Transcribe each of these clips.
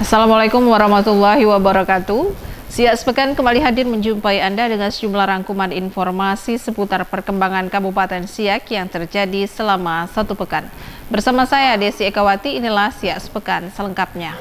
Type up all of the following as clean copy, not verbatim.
Assalamualaikum warahmatullahi wabarakatuh. Siak Sepekan kembali hadir menjumpai Anda dengan sejumlah rangkuman informasi seputar perkembangan Kabupaten Siak yang terjadi selama satu pekan. Bersama saya Desi Ekawati, inilah Siak Sepekan selengkapnya.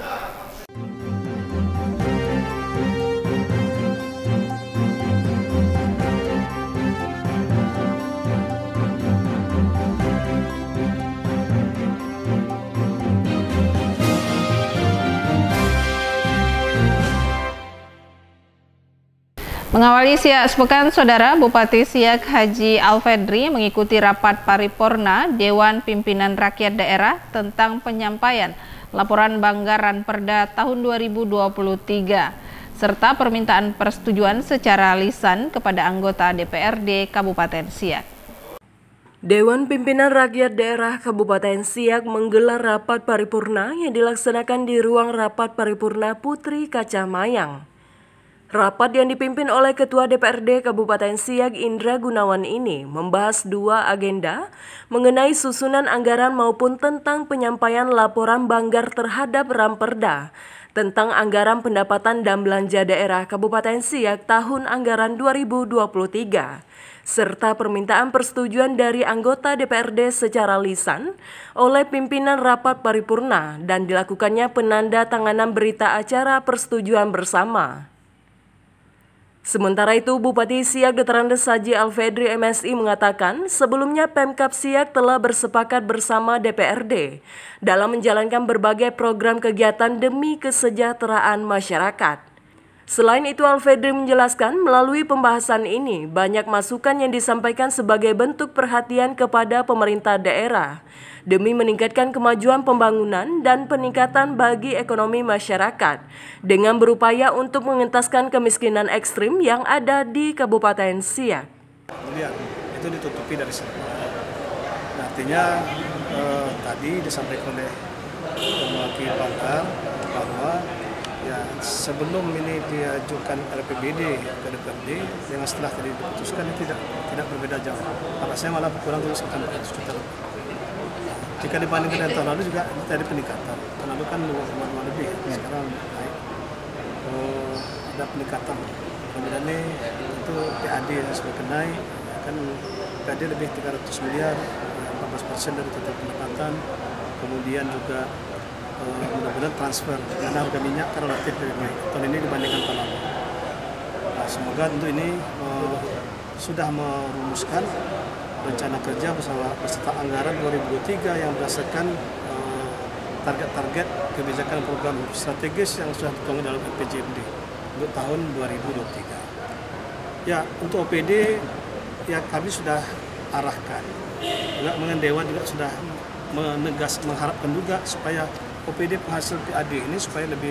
Mengawali Siak Sepekan, Saudara, Bupati Siak Haji Alfedri mengikuti rapat paripurna Dewan Pimpinan Rakyat Daerah tentang penyampaian laporan Banggaran Perda tahun 2023 serta permintaan persetujuan secara lisan kepada anggota DPRD Kabupaten Siak. Dewan Pimpinan Rakyat Daerah Kabupaten Siak menggelar rapat paripurna yang dilaksanakan di ruang rapat paripurna Putri Kaca Mayang. Rapat yang dipimpin oleh Ketua DPRD Kabupaten Siak Indra Gunawan ini membahas dua agenda mengenai susunan anggaran maupun tentang penyampaian laporan Banggar terhadap Ramperda tentang anggaran pendapatan dan belanja daerah Kabupaten Siak tahun anggaran 2023 serta permintaan persetujuan dari anggota DPRD secara lisan oleh pimpinan rapat paripurna dan dilakukannya penanda tanganan berita acara persetujuan bersama. Sementara itu, Bupati Siak Dr. Andes Haji Alfedri MSI mengatakan sebelumnya Pemkab Siak telah bersepakat bersama DPRD dalam menjalankan berbagai program kegiatan demi kesejahteraan masyarakat. Selain itu, Alfedri menjelaskan melalui pembahasan ini banyak masukan yang disampaikan sebagai bentuk perhatian kepada pemerintah daerah demi meningkatkan kemajuan pembangunan dan peningkatan bagi ekonomi masyarakat dengan berupaya untuk mengentaskan kemiskinan ekstrim yang ada di Kabupaten Siak. Lihat, itu ditutupi dari sana. Artinya tadi disampaikan oleh mewakili Banggar bahwa ya sebelum ini diajukan RPBD ke DPRD dengan setelah tadi diputuskan ini tidak berbeda jauh. Karena saya malah kurang dari sekitar 400 juta. Jika dibandingkan dengan tahun lalu juga ini tadi peningkatan. Tahun lalu kan 2,2 lebih, sekarang naik. Ada peningkatan. Kemudian ini itu PAD yang semakin naik, kan PAD lebih 300 miliar, 14% dari total pendapatan. Kemudian juga mudah-mudahan transfer karena harga minyak kan relatif lebih baik tahun ini dibandingkan tahun lalu. Nah, semoga tentu ini sudah merumuskan rencana kerja beserta anggaran 2023 yang berdasarkan target-target kebijakan program strategis yang sudah dituangkan dalam RPJMD untuk tahun 2023. Ya, untuk OPD ya kami sudah arahkan. Juga dengan Dewan juga sudah mengharapkan juga supaya OPD penghasil PAD ini supaya lebih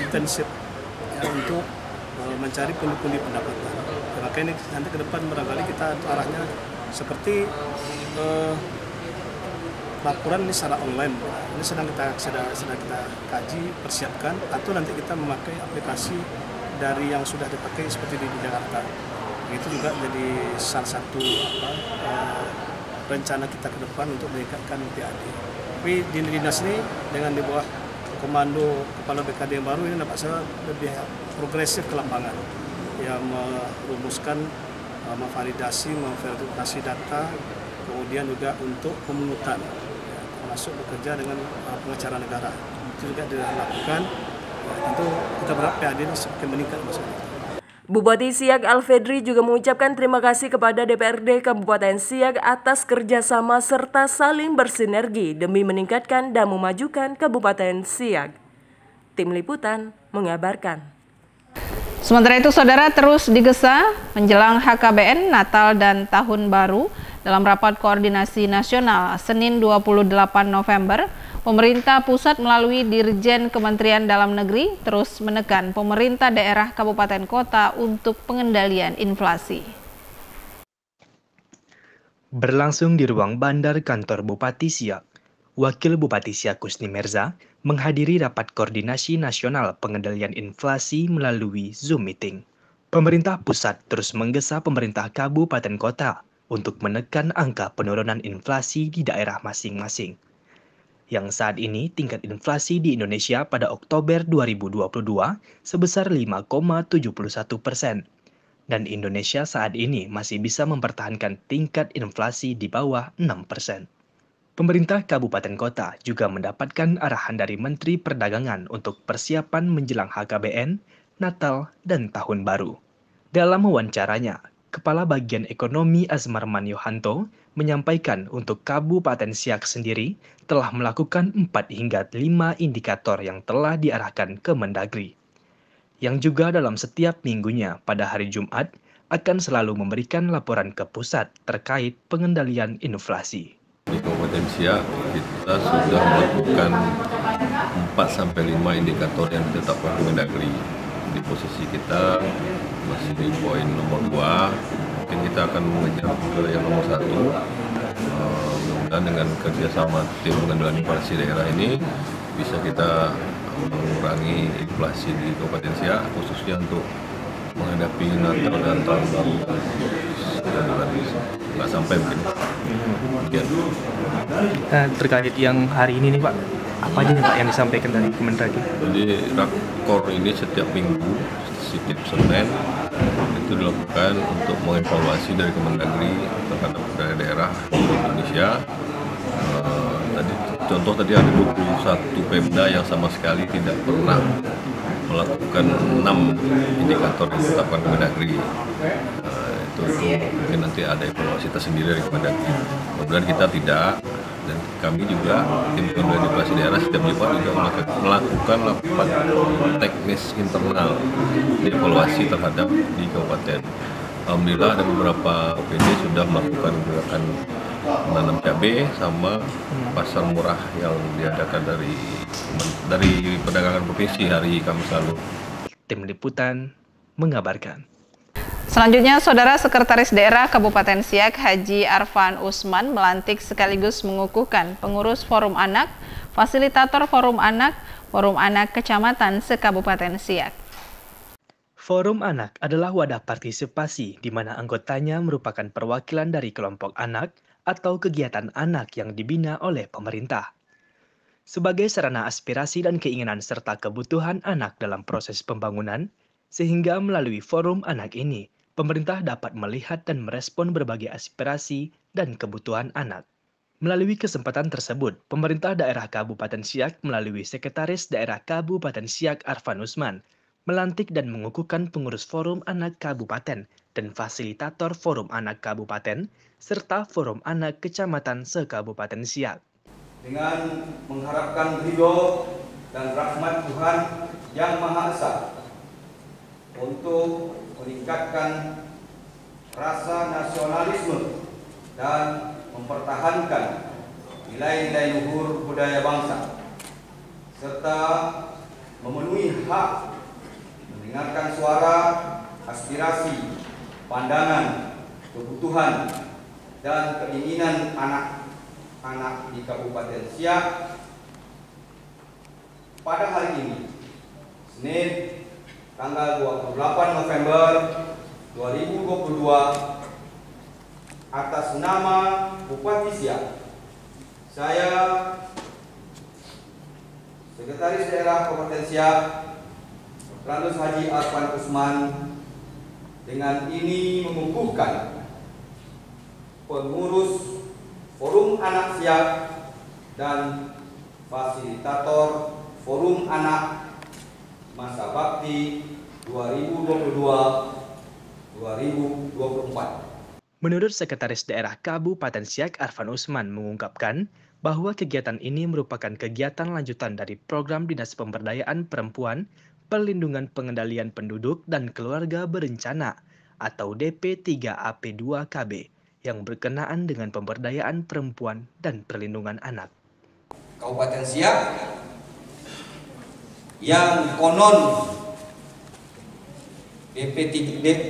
intensif ya, untuk mencari pundi-pundi pendapatan. Ya, makanya ini nanti ke depan barangkali kita arahnya seperti laporan ini secara online. Ini sedang kita kaji, persiapkan, atau nanti kita memakai aplikasi dari yang sudah dipakai seperti di Jakarta. Itu juga jadi salah satu rencana kita ke depan untuk meningkatkan PAD. Tapi di dinas ini dengan di bawah komando kepala BKD yang baru ini dapat saya lebih progresif ke lapangan, yang merumuskan, memverifikasi data, kemudian juga untuk pemungutan, ya, termasuk bekerja dengan pengacara negara. Itu juga dilakukan. Ya, tentu kita berharap PAD ini semakin meningkat masalah. Bupati Siak Alfedri juga mengucapkan terima kasih kepada DPRD Kabupaten Siak atas kerjasama serta saling bersinergi demi meningkatkan dan memajukan Kabupaten Siak. Tim Liputan mengabarkan. Sementara itu, Saudara, terus digesa menjelang HKBN, Natal dan Tahun Baru. Dalam rapat koordinasi nasional Senin 28 November, pemerintah pusat melalui Dirjen Kementerian Dalam Negeri terus menekan pemerintah daerah kabupaten kota untuk pengendalian inflasi. Berlangsung di ruang bandar kantor Bupati Siak, Wakil Bupati Siak Kusni Merza menghadiri rapat koordinasi nasional pengendalian inflasi melalui Zoom meeting. Pemerintah pusat terus menggesa pemerintah kabupaten kota untuk menekan angka penurunan inflasi di daerah masing-masing. yang saat ini tingkat inflasi di Indonesia pada Oktober 2022 sebesar 5,71%. Dan Indonesia saat ini masih bisa mempertahankan tingkat inflasi di bawah 6%. Pemerintah kabupaten kota juga mendapatkan arahan dari Menteri Perdagangan untuk persiapan menjelang HKBN, Natal, dan Tahun Baru. Dalam wawancaranya, Kepala Bagian Ekonomi Azmarman Yohanto menyampaikan untuk Kabupaten Siak sendiri telah melakukan 4 hingga 5 indikator yang telah diarahkan ke Mendagri. Yang juga dalam setiap minggunya pada hari Jumat akan selalu memberikan laporan ke pusat terkait pengendalian inflasi. Di Kabupaten Siak kita sudah melakukan 4-5 indikator yang ditetapkan oleh Mendagri. Di posisi kita masih di poin nomor 2, mungkin kita akan mengejar ke yang nomor 1. Mudah-mudahan dengan kerjasama tim pengendalian inflasi daerah ini bisa kita mengurangi inflasi di Kabupaten Siak, khususnya untuk menghadapi Natal dan Tahun Baru. Nggak sampai mungkin. Terkait yang hari ini nih Pak, apa aja nih Pak yang disampaikan dari Kemendagri? Jadi rakor ini setiap minggu, setiap Senin itu dilakukan untuk mengevaluasi dari Kemendagri terhadap daerah di Indonesia. Contoh tadi ada 21 Pemda yang sama sekali tidak pernah melakukan 6 indikator yang ditetapkan Kemendagri. Itu mungkin nanti ada evaluasi tersendiri dari Kemendagri. Kemudian kita tidak, dan kami juga tim pengendalian inflasi daerah setiap Jumat juga melakukan rapat teknis internal evaluasi terhadap di kabupaten. Alhamdulillah ada beberapa OPD sudah melakukan gerakan menanam cabai sama pasar murah yang diadakan dari perdagangan provinsi hari Kamis lalu. Tim Liputan mengabarkan. Selanjutnya, Saudara Sekretaris Daerah Kabupaten Siak Haji Arfan Usman melantik sekaligus mengukuhkan pengurus Forum Anak, fasilitator Forum Anak Kecamatan se-Kabupaten Siak. Forum Anak adalah wadah partisipasi di mana anggotanya merupakan perwakilan dari kelompok anak atau kegiatan anak yang dibina oleh pemerintah. Sebagai sarana aspirasi dan keinginan serta kebutuhan anak dalam proses pembangunan, sehingga melalui Forum Anak ini, pemerintah dapat melihat dan merespon berbagai aspirasi dan kebutuhan anak. Melalui kesempatan tersebut, pemerintah daerah Kabupaten Siak melalui Sekretaris Daerah Kabupaten Siak Arfan Usman melantik dan mengukuhkan pengurus Forum Anak Kabupaten dan fasilitator Forum Anak Kabupaten serta Forum Anak Kecamatan se-Kabupaten Siak. Dengan mengharapkan ridho dan rahmat Tuhan Yang Maha Esa untuk meningkatkan rasa nasionalisme dan mempertahankan nilai-nilai luhur budaya bangsa, serta memenuhi hak mendengarkan suara, aspirasi, pandangan, kebutuhan, dan keinginan anak-anak di Kabupaten Siak. Pada hari ini, Senin, tanggal 28 November 2022, atas nama Bupati Siak, saya, Sekretaris Daerah Kabupaten Siak, Dr. Haji Arfan Usman, dengan ini mengukuhkan pengurus Forum Anak Siak dan fasilitator Forum Anak Masa Bakti 2022-2024. Menurut Sekretaris Daerah Kabupaten Siak Arfan Usman mengungkapkan bahwa kegiatan ini merupakan kegiatan lanjutan dari program Dinas Pemberdayaan Perempuan, Perlindungan Pengendalian Penduduk dan Keluarga Berencana atau DP3AP2KB yang berkenaan dengan pemberdayaan perempuan dan perlindungan anak. Kabupaten Siak yang konon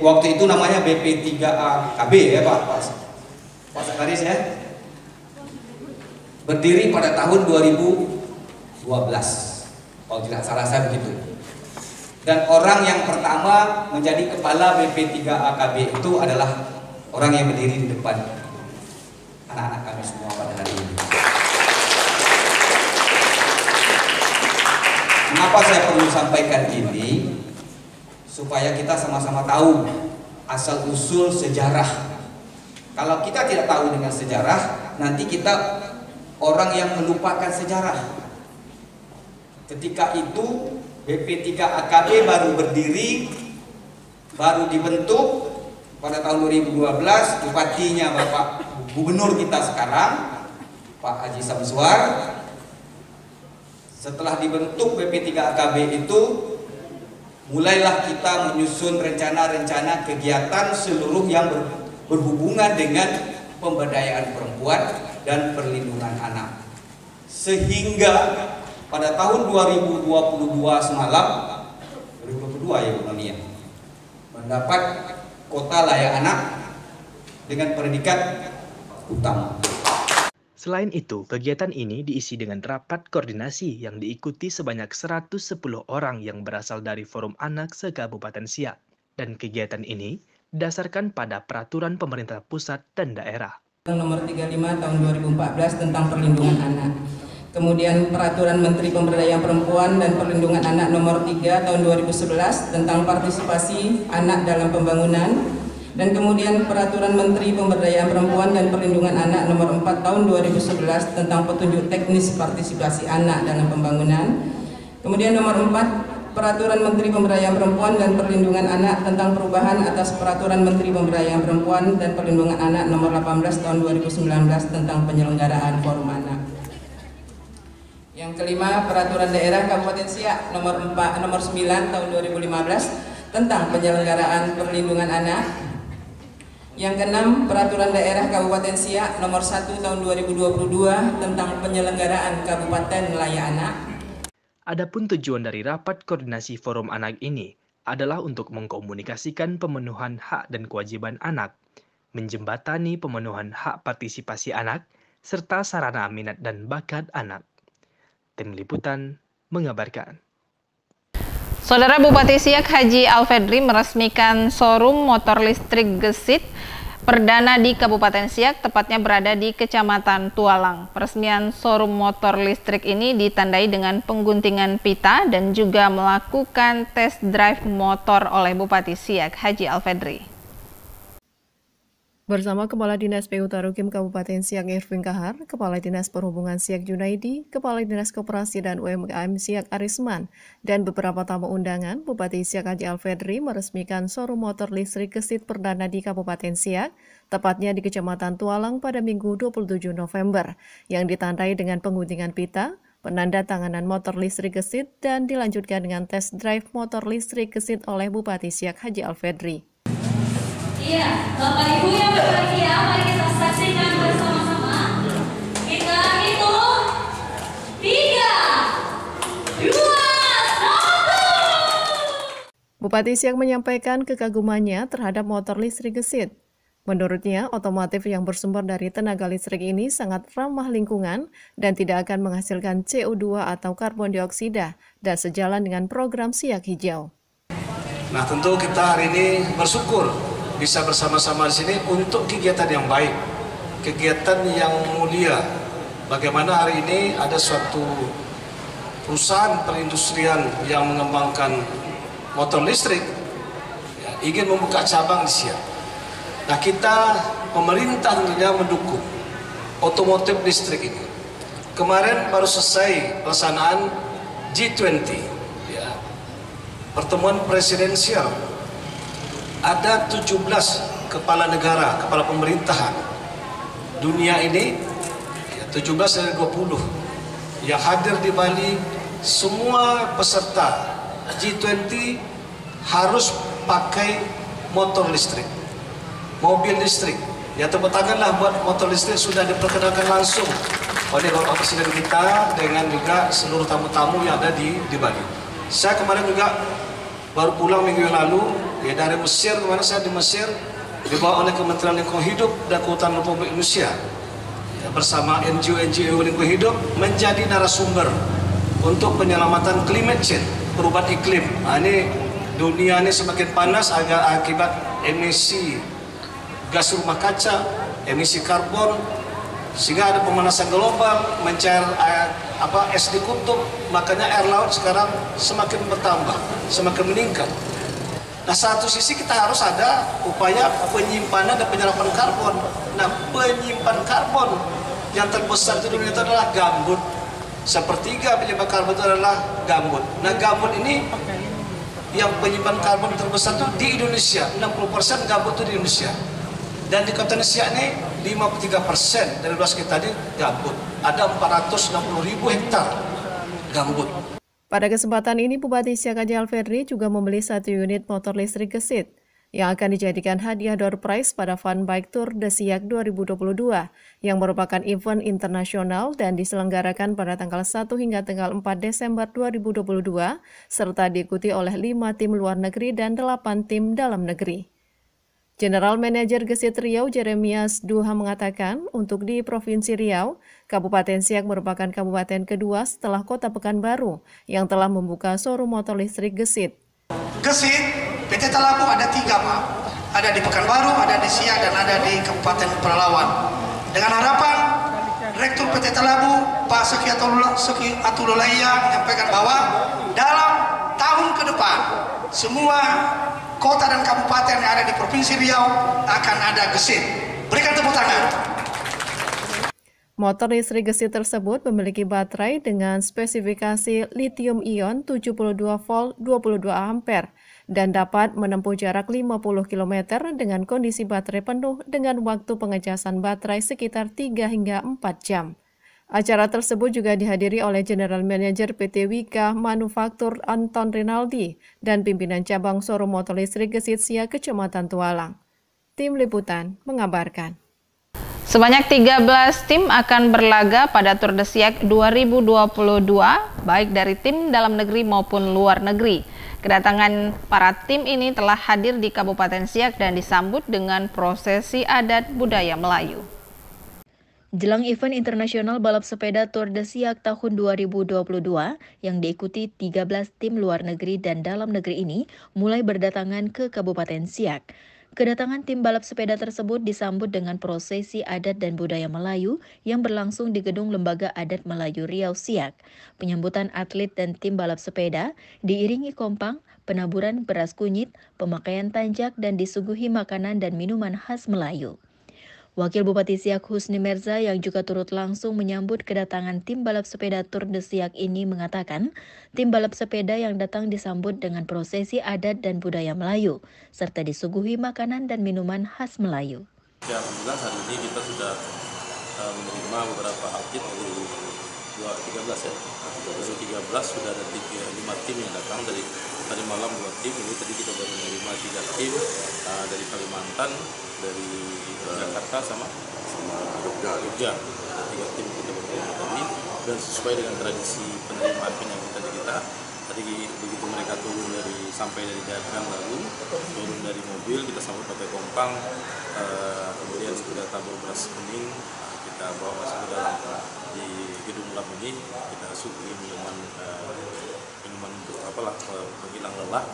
waktu itu namanya BP3AKB ya Pak Sekretaris ya, berdiri pada tahun 2012 kalau tidak salah saya begitu. Dan orang yang pertama menjadi kepala BP3AKB itu adalah orang yang berdiri di depan anak-anak kami semua pada hari ini. Mengapa saya perlu sampaikan ini? Supaya kita sama-sama tahu asal-usul sejarah. Kalau kita tidak tahu dengan sejarah, nanti kita orang yang melupakan sejarah. Ketika itu BP3AKB baru berdiri, baru dibentuk pada tahun 2012. Bupatinya Bapak Gubernur kita sekarang, Pak Haji Samsuar. Setelah dibentuk BP3AKB itu, mulailah kita menyusun rencana-rencana kegiatan seluruh yang berhubungan dengan pemberdayaan perempuan dan perlindungan anak. Sehingga pada tahun 2022 semalam, 2022 ya Bu Noni, mendapat kota layak anak dengan predikat utama. Selain itu, kegiatan ini diisi dengan rapat koordinasi yang diikuti sebanyak 110 orang yang berasal dari Forum Anak se-Kabupaten Siak. Dan kegiatan ini didasarkan pada peraturan pemerintah pusat dan daerah. Nomor 35 tahun 2014 tentang perlindungan anak. Kemudian peraturan Menteri Pemberdayaan Perempuan dan Perlindungan Anak nomor 3 tahun 2011 tentang partisipasi anak dalam pembangunan. Dan kemudian peraturan Menteri Pemberdayaan Perempuan dan Perlindungan Anak nomor 4 tahun 2011 tentang petunjuk teknis partisipasi anak dalam pembangunan. Kemudian nomor 4, peraturan Menteri Pemberdayaan Perempuan dan Perlindungan Anak tentang perubahan atas peraturan Menteri Pemberdayaan Perempuan dan Perlindungan Anak nomor 18 tahun 2019 tentang penyelenggaraan forum anak. Yang kelima, peraturan daerah Kabupaten Siak nomor 9 tahun 2015 tentang penyelenggaraan perlindungan anak. Yang keenam, peraturan daerah Kabupaten Siak nomor 1 tahun 2022 tentang penyelenggaraan Kabupaten Layak Anak. Adapun tujuan dari rapat koordinasi forum anak ini adalah untuk mengkomunikasikan pemenuhan hak dan kewajiban anak, menjembatani pemenuhan hak partisipasi anak, serta sarana minat dan bakat anak. Tim Liputan mengabarkan. Saudara Bupati Siak Haji Alfedri meresmikan showroom motor listrik Gesit perdana di Kabupaten Siak, tepatnya berada di Kecamatan Tualang. Peresmian showroom motor listrik ini ditandai dengan pengguntingan pita dan juga melakukan test drive motor oleh Bupati Siak Haji Alfedri. Bersama Kepala Dinas PU Tarukim Kabupaten Siak Irvin Kahar, Kepala Dinas Perhubungan Siak Junaidi, Kepala Dinas Koperasi dan UMKM Siak Arisman, dan beberapa tamu undangan, Bupati Siak Haji Alfedri meresmikan showroom motor listrik Gesit perdana di Kabupaten Siak, tepatnya di Kecamatan Tualang pada Minggu 27 November, yang ditandai dengan pengguntingan pita, penanda tanganan motor listrik Gesit, dan dilanjutkan dengan test drive motor listrik Gesit oleh Bupati Siak Haji Alfedri. Iya, Bapak Ibu yang berbahagia, mari kita saksikan bersama-sama. Kita hitung 3, 2, 1. Bupati Siak menyampaikan kekagumannya terhadap motor listrik Gesit. Menurutnya, otomotif yang bersumber dari tenaga listrik ini sangat ramah lingkungan dan tidak akan menghasilkan CO2 atau karbon dioksida dan sejalan dengan program Siak Hijau. Nah, tentu kita hari ini bersyukur bisa bersama-sama di sini untuk kegiatan yang baik, kegiatan yang mulia. Bagaimana hari ini ada suatu perusahaan perindustrian yang mengembangkan motor listrik, ya, ingin membuka cabang di Siak. Nah, kita pemerintah tentunya mendukung otomotif listrik ini. Kemarin baru selesai pelaksanaan G20, ya, pertemuan presidensial. Ada 17 kepala negara, kepala pemerintahan dunia ini, 17 dari 20 yang hadir di Bali. Semua peserta G20 harus pakai motor listrik, mobil listrik. Ya, tepuk tanganlah buat motor listrik sudah diperkenalkan langsung oleh Bapak Presiden kita dengan juga seluruh tamu-tamu yang ada di Bali. Saya kemarin juga baru pulang minggu yang lalu, ya, dari Mesir. Kemarin saya di Mesir dibawa oleh Kementerian Lingkungan Hidup dan Kehutanan Republik Indonesia, ya, bersama NGO lingkungan hidup menjadi narasumber untuk penyelamatan climate change, perubahan iklim. Nah, ini dunia ini semakin panas akibat emisi gas rumah kaca, emisi karbon, sehingga ada pemanasan global, mencair es di kutub, makanya air laut sekarang semakin bertambah, semakin meningkat. Nah, satu sisi kita harus ada upaya penyimpanan dan penyerapan karbon. Nah, penyimpan karbon yang terbesar di dunia itu adalah gambut. Sepertiga penyimpan karbon itu adalah gambut. Nah, gambut ini yang penyimpan karbon terbesar itu di Indonesia. 60% gambut itu di Indonesia. Dan di Kota Siak ini 53% dari luas kita ini gambut. Ada 460.000 hektar gambut. Pada kesempatan ini, Bupati Siak Haji Alfedri juga membeli 1 unit motor listrik gesit yang akan dijadikan hadiah door prize pada Fun Bike Tour de Siak 2022 yang merupakan event internasional dan diselenggarakan pada tanggal 1 hingga tanggal 4 Desember 2022 serta diikuti oleh 5 tim luar negeri dan 8 tim dalam negeri. General Manager Gesit Riau Jeremias Duha mengatakan untuk di Provinsi Riau, Kabupaten Siak merupakan kabupaten kedua setelah Kota Pekanbaru yang telah membuka showroom motor listrik Gesit. Gesit, PT Talabu ada 3 Pak, ada di Pekanbaru, ada di Siak, dan ada di Kabupaten Pelalawan. Dengan harapan Rektur PT Talabu, Pak Seki Atululaya menyampaikan bahwa dalam tahun ke depan semua kota dan kabupaten yang ada di Provinsi Riau akan ada Gesit. Berikan tepuk tangan. Motor listrik Gesit tersebut memiliki baterai dengan spesifikasi lithium ion 72 volt 22 ampere dan dapat menempuh jarak 50 km dengan kondisi baterai penuh dengan waktu pengecasan baterai sekitar 3 hingga 4 jam. Acara tersebut juga dihadiri oleh General Manager PT Wika Manufaktur Anton Rinaldi dan pimpinan cabang showroom motor listrik Gesit Siak Kecamatan Tualang. Tim Liputan mengabarkan. Sebanyak 13 tim akan berlaga pada Tour de Siak 2022, baik dari tim dalam negeri maupun luar negeri. Kedatangan para tim ini telah hadir di Kabupaten Siak dan disambut dengan prosesi adat budaya Melayu. Jelang event internasional balap sepeda Tour de Siak tahun 2022 yang diikuti 13 tim luar negeri dan dalam negeri ini mulai berdatangan ke Kabupaten Siak. Kedatangan tim balap sepeda tersebut disambut dengan prosesi adat dan budaya Melayu yang berlangsung di Gedung Lembaga Adat Melayu Riau Siak. Penyambutan atlet dan tim balap sepeda diiringi kompang, penaburan beras kunyit, pemakaian tanjak dan disuguhi makanan dan minuman khas Melayu. Wakil Bupati Siak Husni Merza yang juga turut langsung menyambut kedatangan tim balap sepeda Tour de Siak ini mengatakan, tim balap sepeda yang datang disambut dengan prosesi adat dan budaya Melayu, serta disuguhi makanan dan minuman khas Melayu. Ya, alhamdulillah hari ini kita sudah menerima beberapa atlet dari 13 ya. Dari 13 sudah ada 5 tim yang datang dari malam 2 tim. Ini tadi kita baru menerima 3 tim dari Kalimantan, dari Jakarta sama Jogja. 3 tim kita bertemu tadi dan sesuai dengan tradisi penerimaan penyambutan kita. Tadi begitu mereka sampai dari Jakarta lalu turun dari mobil, kita sambut pakai kompang, kemudian sepeda tabur beras kuning kita bawa masuk ke dalam di gedung lab ini, kita suguhi minuman untuk penghilang lelah,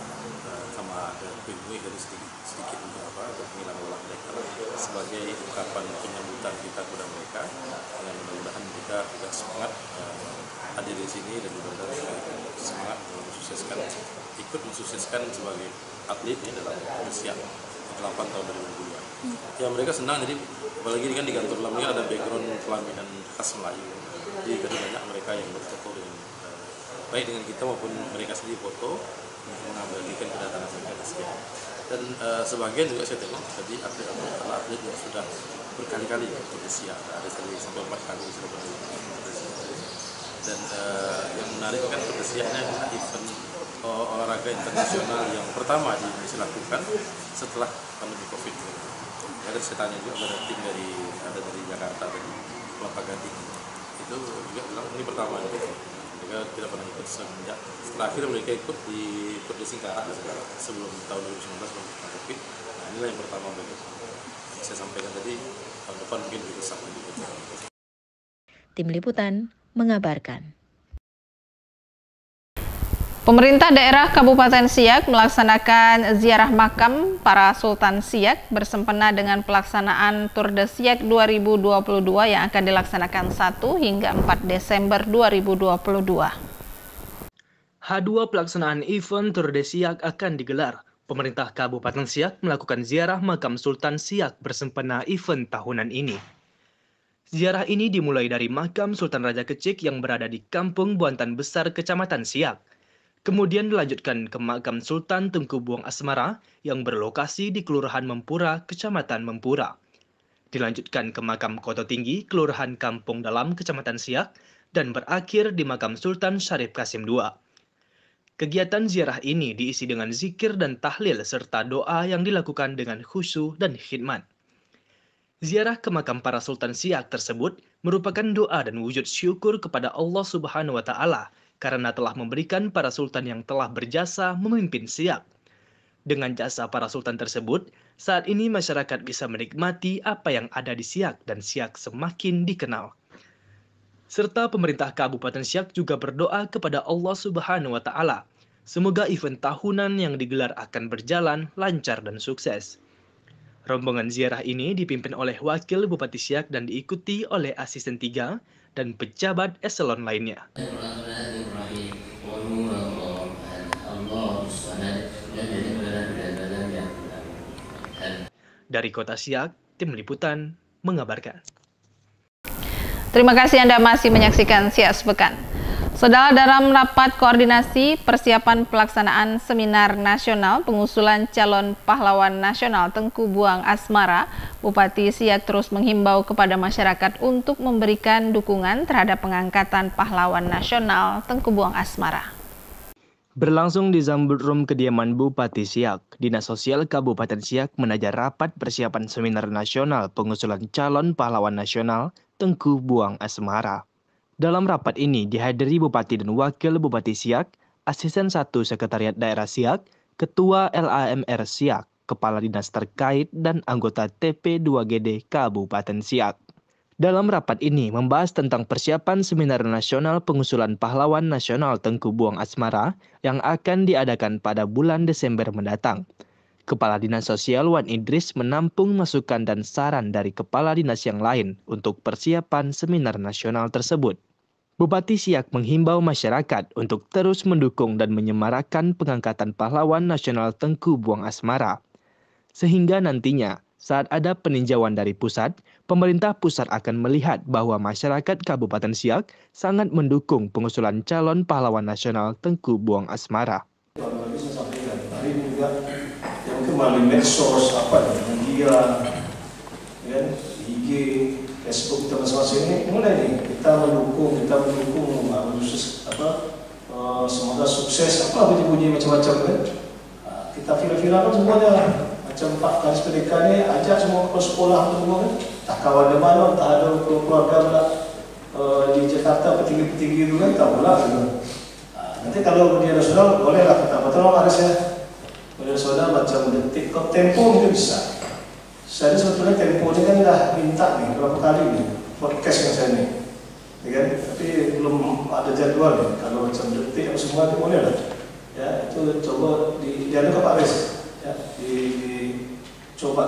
sama ada kue dari sedikit untuk penghilang lelah mereka sebagai ungkapan penyambutan kita kepada mereka. Dan mudah-mudahan mereka juga semangat hadir di sini dan mudah-mudahan semangat ikut mensukseskan sebagai atlet ya, dalam usia 8 tahun 2022. Ya mereka senang, jadi apalagi kan di kantor lamanya ada background pelaminan khas Melayu. Jadi banyak mereka yang berfoto dengan baik dengan kita maupun mereka sendiri foto untuk mengabadikan kedatangan mereka ke Siak. Dan sebagian juga saya tengok tadi atlet yang sudah berkali-kali ke Siak, ada sampai 4 kali sudah berkali. Dan yang menarik kan ke Siaknya adalah event olahraga internasional yang pertama dilakukan setelah pandemi Covid. Ada saya tanya juga pada tim dari Jakarta dari Kelapa Gading, itu juga bilang ini pertama itu mereka tidak pernah ikut semenjak setelah akhir mereka ikut di Tour de Singkarak sebelum tahun 2019 sebelum Covid. Nah inilah yang pertama mereka. Saya sampaikan tadi tahun depan mungkin lebih besar lagi. Tim Liputan mengabarkan. Pemerintah daerah Kabupaten Siak melaksanakan ziarah makam para Sultan Siak bersempena dengan pelaksanaan Tour de Siak 2022 yang akan dilaksanakan 1 hingga 4 Desember 2022. H2 pelaksanaan event Tour de Siak akan digelar. Pemerintah Kabupaten Siak melakukan ziarah makam Sultan Siak bersempena event tahunan ini. Ziarah ini dimulai dari makam Sultan Raja Kecik yang berada di Kampung Buantan Besar, Kecamatan Siak. Kemudian dilanjutkan ke makam Sultan Tengku Buang Asmara yang berlokasi di Kelurahan Mempura, Kecamatan Mempura. Dilanjutkan ke makam Koto Tinggi, Kelurahan Kampung Dalam, Kecamatan Siak, dan berakhir di makam Sultan Syarif Kasim II. Kegiatan ziarah ini diisi dengan zikir dan tahlil serta doa yang dilakukan dengan khusyuk dan khidmat. Ziarah ke makam para Sultan Siak tersebut merupakan doa dan wujud syukur kepada Allah Subhanahu wa Ta'ala karena telah memberikan para sultan yang telah berjasa memimpin Siak. Dengan jasa para sultan tersebut, saat ini masyarakat bisa menikmati apa yang ada di Siak dan Siak semakin dikenal. Serta pemerintah Kabupaten Siak juga berdoa kepada Allah Subhanahu wa Ta'ala. Semoga event tahunan yang digelar akan berjalan lancar dan sukses. Rombongan ziarah ini dipimpin oleh Wakil Bupati Siak dan diikuti oleh Asisten 3 dan pejabat eselon lainnya. Dari Kota Siak, Tim Liputan mengabarkan. Terima kasih Anda masih menyaksikan Siak Sepekan. Saudara, dalam rapat koordinasi persiapan pelaksanaan Seminar Nasional Pengusulan Calon Pahlawan Nasional Tengku Buang Asmara, Bupati Siak terus menghimbau kepada masyarakat untuk memberikan dukungan terhadap pengangkatan pahlawan nasional Tengku Buang Asmara. Berlangsung di Zambut Room kediaman Bupati Siak, Dinas Sosial Kabupaten Siak menajar rapat persiapan Seminar Nasional Pengusulan Calon Pahlawan Nasional Tengku Buang Asmara. Dalam rapat ini dihadiri Bupati dan Wakil Bupati Siak, Asisten 1 Sekretariat Daerah Siak, Ketua LAMR Siak, Kepala Dinas terkait, dan anggota TP2GD Kabupaten Siak. Dalam rapat ini membahas tentang persiapan Seminar Nasional Pengusulan Pahlawan Nasional Tengku Buang Asmara yang akan diadakan pada bulan Desember mendatang. Kepala Dinas Sosial Wan Idris menampung masukan dan saran dari kepala dinas yang lain untuk persiapan seminar nasional tersebut. Bupati Siak menghimbau masyarakat untuk terus mendukung dan menyemarakan pengangkatan pahlawan nasional Tengku Buang Asmara. Sehingga nantinya, saat ada peninjauan dari pusat, pemerintah pusat akan melihat bahwa masyarakat Kabupaten Siak sangat mendukung pengusulan calon pahlawan nasional Tengku Buang Asmara. Melalui medsos, media, IG, Facebook kita masing-masing ini mulai nih kita mendukung semoga sukses bunyi macam-macam kan. Kita viral-viralkan semuanya macam Pak Garis Merdeka ini ajak semua ke sekolah semua kan. Tak kawan di mana, tak ada keluarga di Jakarta petinggi-petinggi itu kan tak pula gitu. Nanti kalau media nasional bolehlah kita betul Pak Garis ya. Oleh saudara macam Detik, Tempo mungkin bisa. Saya sebetulnya Tempo ini kan dah minta nih berapa kali nih podcast yang saya nih, ya kan? Tapi belum ada jadwal nih. Kalau macam Detik atau semua itu boleh lah. Ya itu coba diadu ke Pak Res, ya coba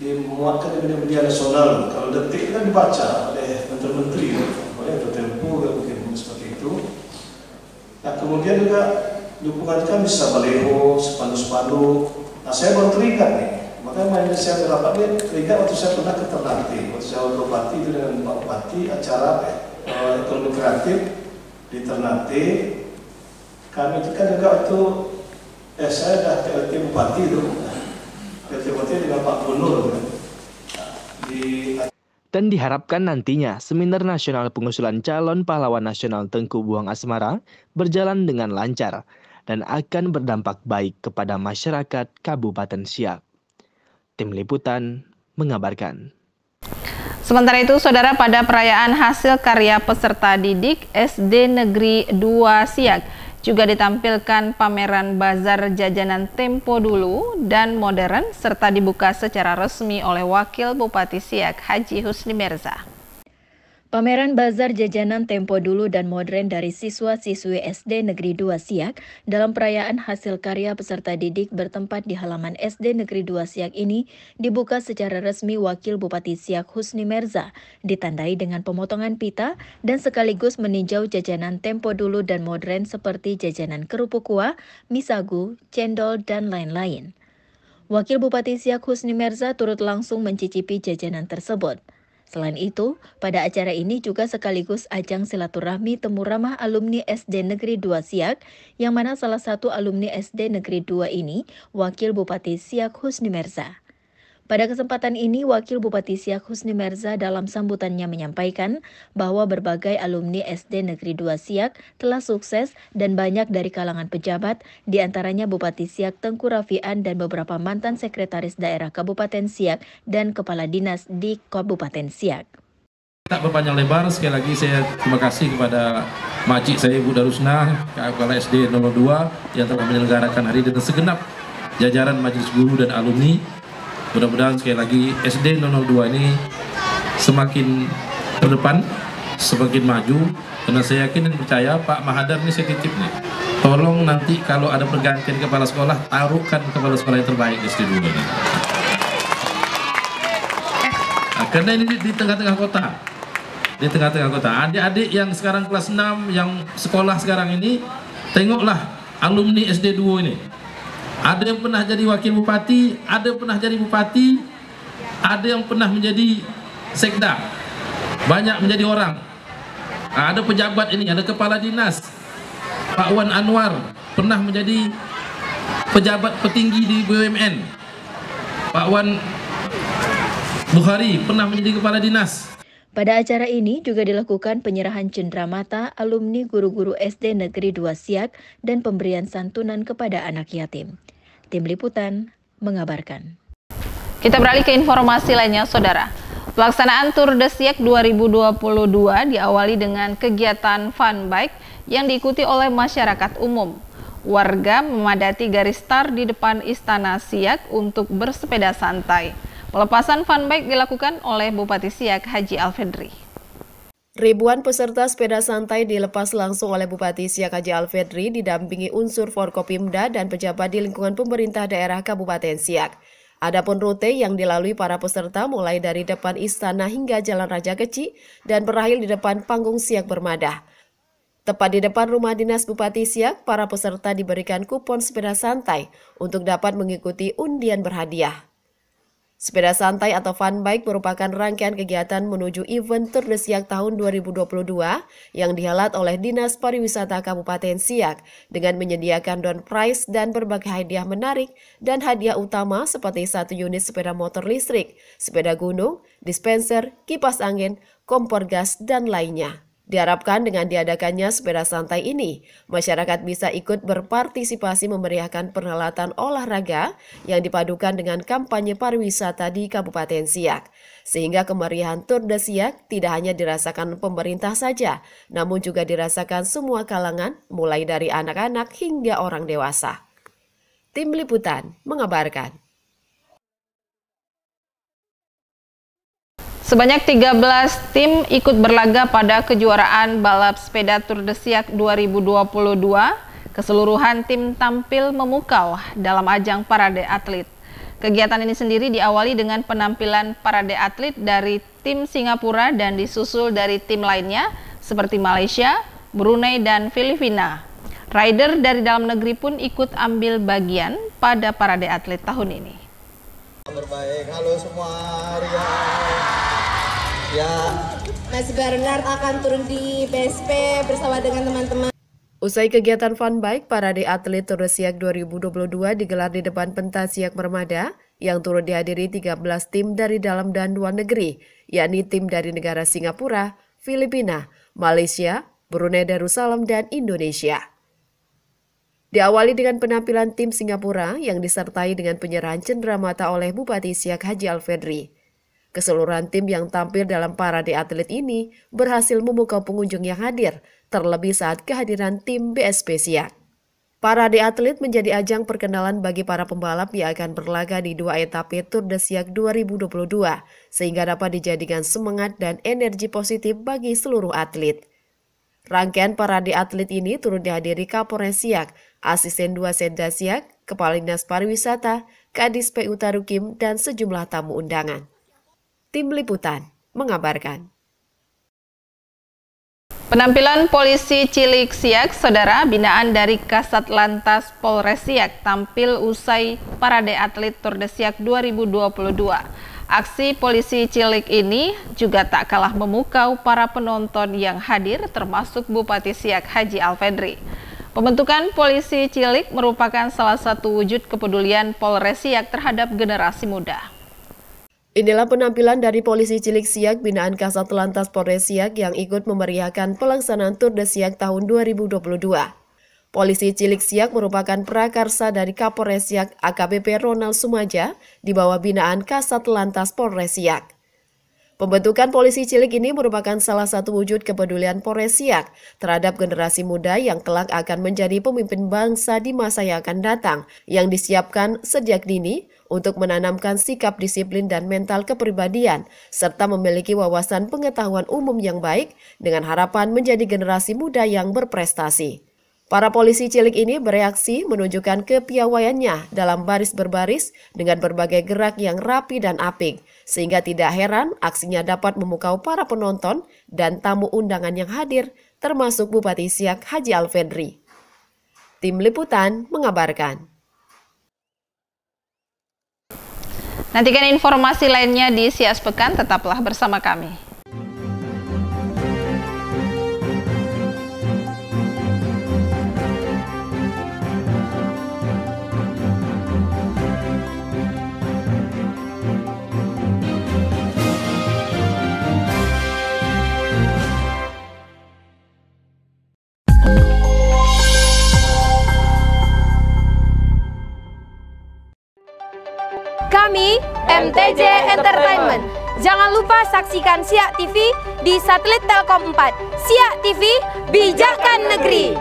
dimuatkan di media nasional. Kalau Detik kan dibaca oleh menteri-menteri, oleh Tempo mungkin seperti itu. Nah kemudian juga dukungan kan bisa baleho, spanduk-spanduk. Nah saya baru teringat nih, makanya saya berapat nih, teringat waktu saya pernah ke Ternate, waktu saya Bupati itu dengan Pak Bupati acara ekonomi kreatif di Ternate. Kami itu kan juga waktu saya dah PLT Bupati itu, PLT Bupati dengan Pak Gubernur kan. Dan diharapkan nantinya Seminar Nasional Pengusulan Calon Pahlawan Nasional Tengku Buang Asmara berjalan dengan lancar dan akan berdampak baik kepada masyarakat Kabupaten Siak. Tim Liputan mengabarkan. Sementara itu, saudara, pada perayaan hasil karya peserta didik SD Negeri 2 Siak juga ditampilkan pameran bazar jajanan tempo dulu dan modern serta dibuka secara resmi oleh Wakil Bupati Siak Haji Husni Mirza. Pameran bazar jajanan tempo dulu dan modern dari siswa-siswi SD Negeri 2 Siak dalam perayaan hasil karya peserta didik bertempat di halaman SD Negeri 2 Siak ini dibuka secara resmi Wakil Bupati Siak Husni Merza, ditandai dengan pemotongan pita dan sekaligus meninjau jajanan tempo dulu dan modern seperti jajanan kerupuk kuah, mie sagu, cendol, dan lain-lain. Wakil Bupati Siak Husni Merza turut langsung mencicipi jajanan tersebut. Selain itu, pada acara ini juga sekaligus ajang silaturahmi temu ramah alumni SD Negeri 2 Siak, yang mana salah satu alumni SD Negeri 2 ini Wakil Bupati Siak Husni Merza. Pada kesempatan ini, Wakil Bupati Siak Husni Merza dalam sambutannya menyampaikan bahwa berbagai alumni SD Negeri 2 Siak telah sukses dan banyak dari kalangan pejabat, diantaranya Bupati Siak Tengku Rafian dan beberapa mantan sekretaris daerah Kabupaten Siak dan kepala dinas di Kabupaten Siak. Tak berpanjang lebar, sekali lagi saya terima kasih kepada Majik saya Ibu Darusna, Kepala SD 02 yang telah menyelenggarakan hari ini dan segenap jajaran Majelis Guru dan alumni. Mudah-mudahan sekali lagi SD 002 ini semakin terdepan, semakin maju, karena saya yakin dan percaya Pak Mahadar ini saya titip nih. Tolong nanti kalau ada pergantian kepala sekolah, taruhkan kepala sekolah yang terbaik di SD 2 ini. Nah, karena ini di tengah-tengah kota. Di tengah-tengah kota. Adik-adik yang sekarang kelas 6, yang sekolah sekarang ini, tengoklah alumni SD 2 ini. Ada yang pernah jadi wakil bupati, ada yang pernah jadi bupati, ada yang pernah menjadi sekda, banyak menjadi orang. Ada pejabat ini, ada kepala dinas, Pak Wan Anwar pernah menjadi pejabat petinggi di BUMN, Pak Wan Bukhari pernah menjadi kepala dinas. Pada acara ini juga dilakukan penyerahan cenderamata alumni guru-guru SD Negeri 2 Siak dan pemberian santunan kepada anak yatim. Tim Liputan mengabarkan. Kita beralih ke informasi lainnya, Saudara. Pelaksanaan Tour de Siak 2022 diawali dengan kegiatan fun bike yang diikuti oleh masyarakat umum. Warga memadati garis start di depan Istana Siak untuk bersepeda santai. Pelepasan fun bike dilakukan oleh Bupati Siak Haji Alfedri. Ribuan peserta sepeda santai dilepas langsung oleh Bupati Siak Haji Alfedri didampingi unsur Forkopimda dan pejabat di lingkungan pemerintah daerah Kabupaten Siak. Adapun rute yang dilalui para peserta mulai dari depan istana hingga Jalan Raja Keci dan berakhir di depan panggung Siak Bermadah. Tepat di depan rumah dinas Bupati Siak, para peserta diberikan kupon sepeda santai untuk dapat mengikuti undian berhadiah. Sepeda santai atau fun bike merupakan rangkaian kegiatan menuju event Tour de Siak tahun 2022 yang dihelat oleh Dinas Pariwisata Kabupaten Siak dengan menyediakan door prize dan berbagai hadiah menarik dan hadiah utama seperti 1 unit sepeda motor listrik, sepeda gunung, dispenser, kipas angin, kompor gas, dan lainnya. Diharapkan dengan diadakannya sepeda santai ini, masyarakat bisa ikut berpartisipasi memeriahkan perhelatan olahraga yang dipadukan dengan kampanye pariwisata di Kabupaten Siak. Sehingga kemeriahan Tour de Siak tidak hanya dirasakan pemerintah saja, namun juga dirasakan semua kalangan, mulai dari anak-anak hingga orang dewasa. Tim Liputan mengabarkan. Sebanyak 13 tim ikut berlaga pada kejuaraan balap sepeda Tour de Siak 2022. Keseluruhan tim tampil memukau dalam ajang parade atlet. Kegiatan ini sendiri diawali dengan penampilan parade atlet dari tim Singapura dan disusul dari tim lainnya seperti Malaysia, Brunei, dan Filipina. Rider dari dalam negeri pun ikut ambil bagian pada parade atlet tahun ini. Terbaik, halo semua, ya, Mas Bernard akan turun di PSP bersama dengan teman-teman. Usai kegiatan fun bike, parade atlet Tour de Siak 2022 digelar di depan pentas Siak Bermada yang turut dihadiri 13 tim dari dalam dan luar negeri, yakni tim dari negara Singapura, Filipina, Malaysia, Brunei Darussalam, dan Indonesia. Diawali dengan penampilan tim Singapura yang disertai dengan penyerahan cenderamata oleh Bupati Siak Haji Alfedri. Keseluruhan tim yang tampil dalam parade atlet ini berhasil memukau pengunjung yang hadir, terlebih saat kehadiran tim BSP Siak. Parade atlet menjadi ajang perkenalan bagi para pembalap yang akan berlaga di 2 etape Tour de Siak 2022, sehingga dapat dijadikan semangat dan energi positif bagi seluruh atlet. Rangkaian parade atlet ini turut dihadiri Kapolres Siak, Asisten 2 Setda Siak, Kepala Dinas Pariwisata, Kadis PU Tarukim, dan sejumlah tamu undangan. Tim Liputan mengabarkan. Penampilan polisi Cilik Siak, saudara, binaan dari Kasat Lantas Polres Siak tampil usai parade atlet Tour de Siak 2022. Aksi polisi Cilik ini juga tak kalah memukau para penonton yang hadir, termasuk Bupati Siak Haji Alfedri. Pembentukan polisi Cilik merupakan salah satu wujud kepedulian Polres Siak terhadap generasi muda. Inilah penampilan dari polisi Cilik Siak binaan Kasat Lantas Polres Siak yang ikut memeriahkan pelaksanaan Tour de Siak tahun 2022. Polisi Cilik Siak merupakan prakarsa dari Kapolres Siak AKBP Ronald Sumaja di bawah binaan Kasat Lantas Polres Siak. Pembentukan polisi cilik ini merupakan salah satu wujud kepedulian Polres Siak terhadap generasi muda yang kelak akan menjadi pemimpin bangsa di masa yang akan datang, yang disiapkan sejak dini untuk menanamkan sikap disiplin dan mental kepribadian, serta memiliki wawasan pengetahuan umum yang baik dengan harapan menjadi generasi muda yang berprestasi. Para polisi cilik ini bereaksi menunjukkan kepiawaiannya dalam baris berbaris dengan berbagai gerak yang rapi dan apik, sehingga tidak heran aksinya dapat memukau para penonton dan tamu undangan yang hadir, termasuk Bupati Siak Haji Alfedri. Tim Liputan mengabarkan. Nantikan informasi lainnya di Siak Pekan, tetaplah bersama kami. Kami MTJ Entertainment. Jangan lupa saksikan Siak TV di satelit Telkom 4. Siak TV, bijakkan negeri.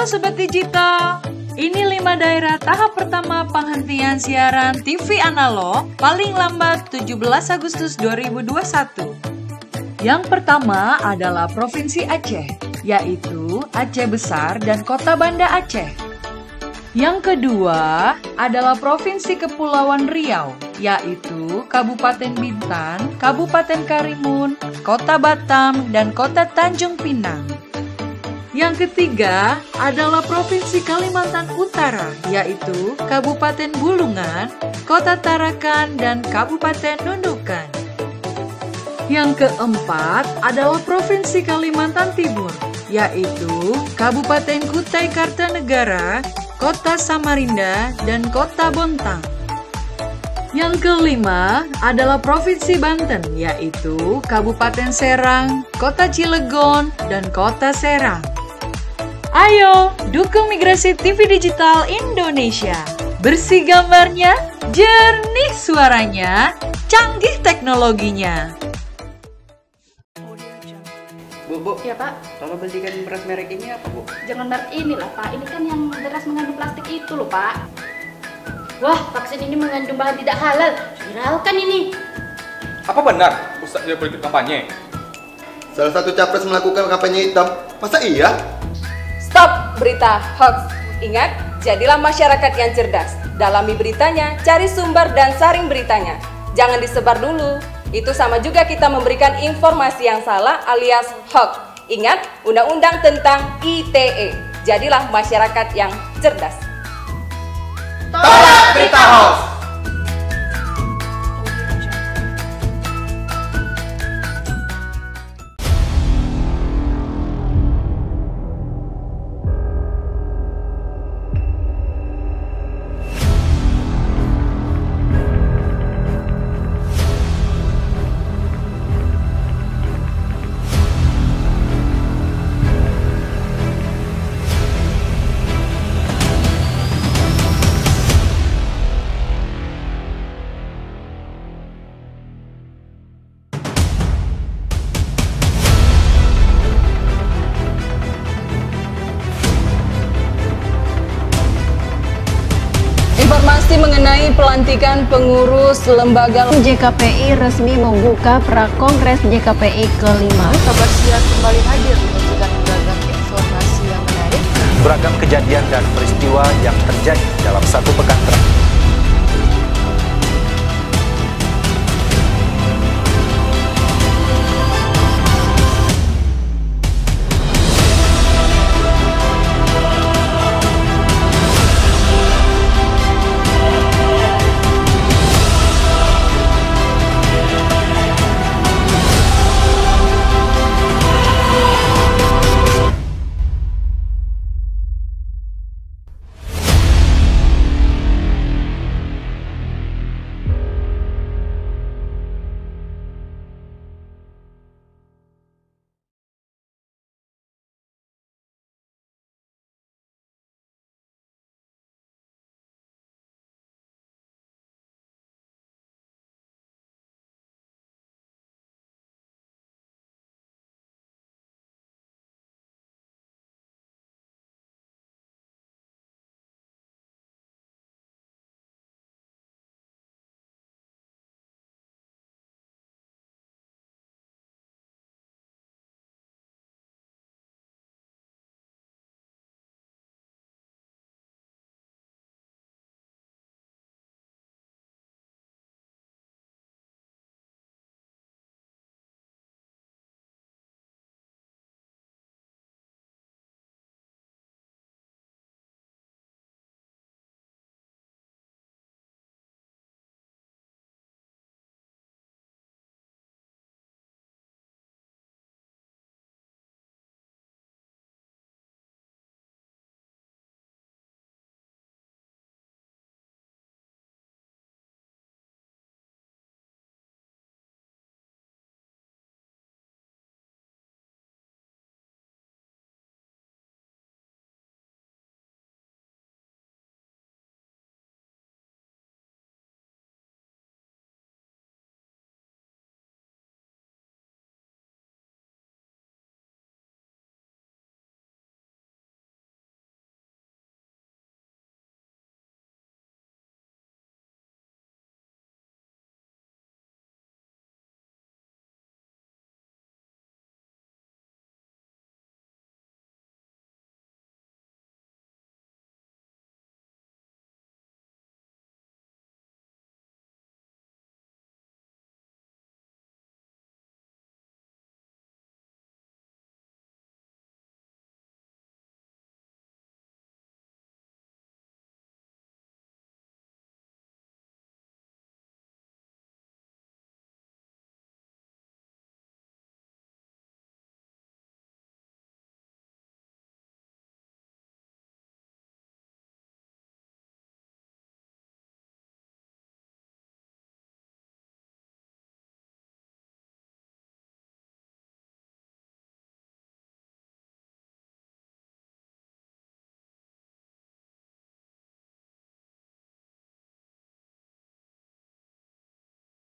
Sobat Digital, ini 5 daerah tahap pertama penghentian siaran TV analog paling lambat 17 Agustus 2021. Yang pertama adalah Provinsi Aceh, yaitu Aceh Besar dan Kota Banda Aceh. Yang kedua adalah Provinsi Kepulauan Riau, yaitu Kabupaten Bintan, Kabupaten Karimun, Kota Batam, dan Kota Tanjung Pinang. Yang ketiga adalah Provinsi Kalimantan Utara, yaitu Kabupaten Bulungan, Kota Tarakan, dan Kabupaten Nunukan. Yang keempat adalah Provinsi Kalimantan Timur, yaitu Kabupaten Kutai Kartanegara, Kota Samarinda, dan Kota Bontang. Yang kelima adalah Provinsi Banten, yaitu Kabupaten Serang, Kota Cilegon, dan Kota Serang. Ayo, dukung migrasi TV digital Indonesia. Bersih gambarnya, jernih suaranya, canggih teknologinya. Bu, ya Pak. tolong belikan beras merek ini apa Bu? Jangan merek ini lah Pak, ini kan yang beras mengandung plastik itu loh Pak. Wah, vaksin ini mengandung bahan tidak halal, viralkan ini. Apa benar Ustadz tidak boleh ikut kampanye? Salah satu capres melakukan kampanye hitam, masa iya? Stop berita hoax. Ingat, jadilah masyarakat yang cerdas. Dalami beritanya, cari sumber dan saring beritanya. Jangan disebar dulu. Itu sama juga kita memberikan informasi yang salah alias hoax. Ingat, undang-undang tentang ITE. Jadilah masyarakat yang cerdas. Tolak berita hoax. Informasi mengenai pelantikan pengurus lembaga JKPI resmi membuka Prakongres JKPI ke-5. Kabar Siang kembali hadir menyajikan beragam informasi yang menarik. Beragam kejadian dan peristiwa yang terjadi dalam satu pekan terakhir.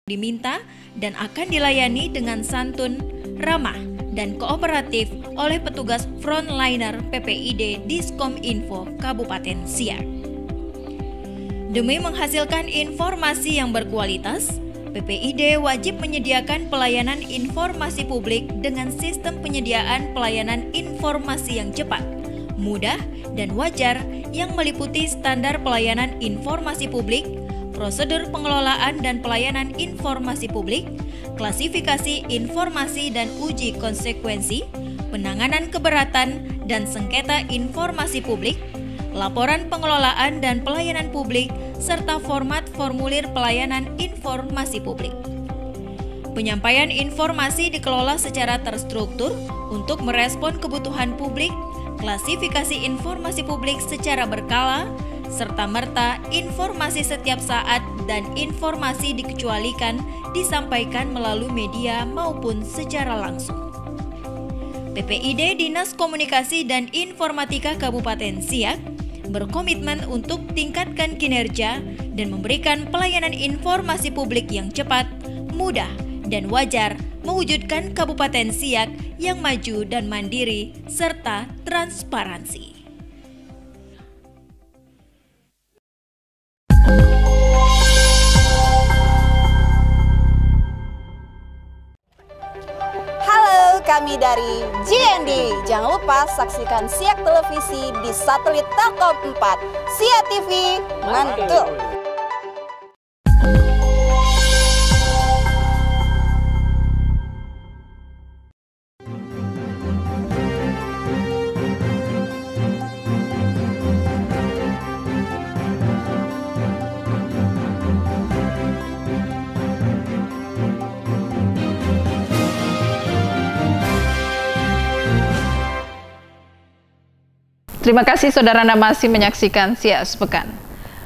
Diminta dan akan dilayani dengan santun, ramah, dan kooperatif oleh petugas frontliner PPID Diskominfo Kabupaten Siak. Demi menghasilkan informasi yang berkualitas, PPID wajib menyediakan pelayanan informasi publik dengan sistem penyediaan pelayanan informasi yang cepat, mudah, dan wajar yang meliputi standar pelayanan informasi publik, prosedur pengelolaan dan pelayanan informasi publik, klasifikasi informasi dan uji konsekuensi, penanganan keberatan dan sengketa informasi publik, laporan pengelolaan dan pelayanan publik, serta format formulir pelayanan informasi publik. Penyampaian informasi dikelola secara terstruktur untuk merespon kebutuhan publik, klasifikasi informasi publik secara berkala, serta-merta informasi setiap saat dan informasi dikecualikan disampaikan melalui media maupun secara langsung. PPID Dinas Komunikasi dan Informatika Kabupaten Siak berkomitmen untuk tingkatkan kinerja dan memberikan pelayanan informasi publik yang cepat, mudah, dan wajar, mewujudkan Kabupaten Siak yang maju dan mandiri serta transparansi. Kami dari JND. Jangan lupa saksikan Siak Televisi di satelit Telkom 4. Siak TV, mantul! Terima kasih saudara Anda masih menyaksikan Siak Sepekan.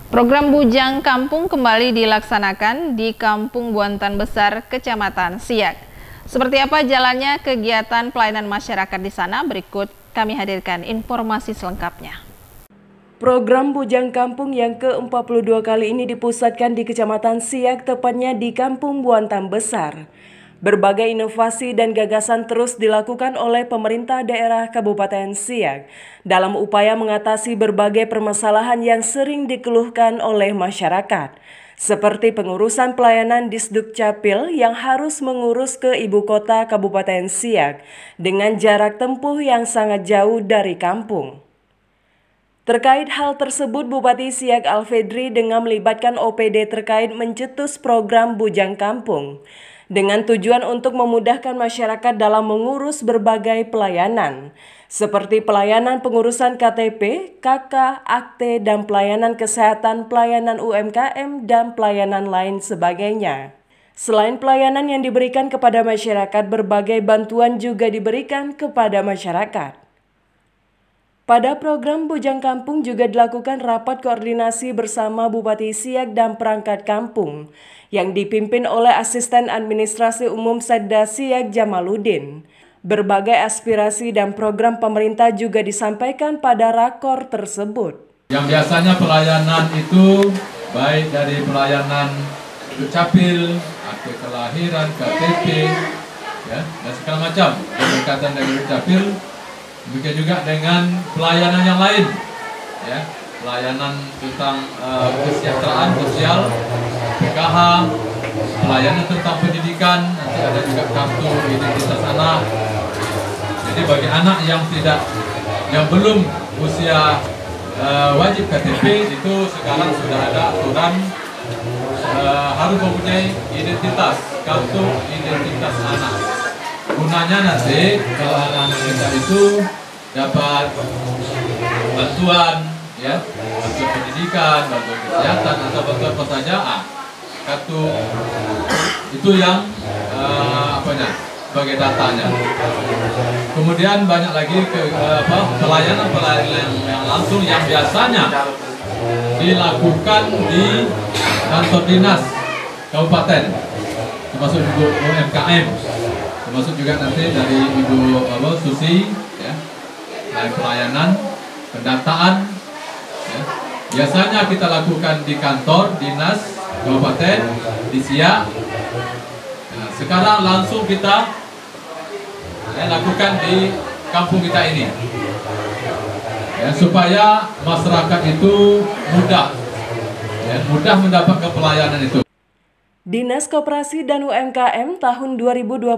Program Bujang Kampung kembali dilaksanakan di Kampung Buantan Besar, Kecamatan Siak. Seperti apa jalannya kegiatan pelayanan masyarakat di sana? Berikut kami hadirkan informasi selengkapnya. Program Bujang Kampung yang ke-42 kali ini dipusatkan di Kecamatan Siak, tepatnya di Kampung Buantan Besar. Berbagai inovasi dan gagasan terus dilakukan oleh pemerintah daerah Kabupaten Siak dalam upaya mengatasi berbagai permasalahan yang sering dikeluhkan oleh masyarakat, seperti pengurusan pelayanan Disduk Capil yang harus mengurus ke ibu kota Kabupaten Siak dengan jarak tempuh yang sangat jauh dari kampung. Terkait hal tersebut, Bupati Siak Alfedri dengan melibatkan OPD terkait mencetus program Bujang Kampung dengan tujuan untuk memudahkan masyarakat dalam mengurus berbagai pelayanan, seperti pelayanan pengurusan KTP, KK, akte, dan pelayanan kesehatan, pelayanan UMKM, dan pelayanan lain sebagainya. Selain pelayanan yang diberikan kepada masyarakat, berbagai bantuan juga diberikan kepada masyarakat. Pada program Bujang Kampung juga dilakukan rapat koordinasi bersama Bupati Siak dan perangkat kampung yang dipimpin oleh Asisten Administrasi Umum Setda Siak Jamaluddin. Berbagai aspirasi dan program pemerintah juga disampaikan pada rakor tersebut. Yang biasanya pelayanan itu baik dari pelayanan Capil, akte kelahiran, KTP, ya, dan segala macam berkaitan dengan Capil. Demikian juga dengan pelayanan yang lain, ya, pelayanan tentang kesejahteraan sosial, PKH, pelayanan tentang pendidikan, nanti ada juga kartu identitas anak. Jadi bagi anak yang belum usia wajib KTP itu sekarang sudah ada aturan harus mempunyai identitas, kartu identitas anak. Gunanya nanti kalau anak kita itu dapat bantuan, ya, bantuan pendidikan, bantuan kesehatan atau bantuan apa saja, kartu itu yang sebagai datanya. Kemudian banyak lagi pelayanan yang langsung yang biasanya dilakukan di kantor dinas kabupaten, termasuk juga UMKM, termasuk juga nanti dari Ibu Susi, ya, dan pelayanan pendataan, ya, biasanya kita lakukan di kantor dinas kabupaten di Siak. Nah, sekarang langsung kita lakukan di kampung kita ini, ya, supaya masyarakat itu mudah mendapatkan pelayanan itu. Dinas Koperasi dan UMKM tahun 2023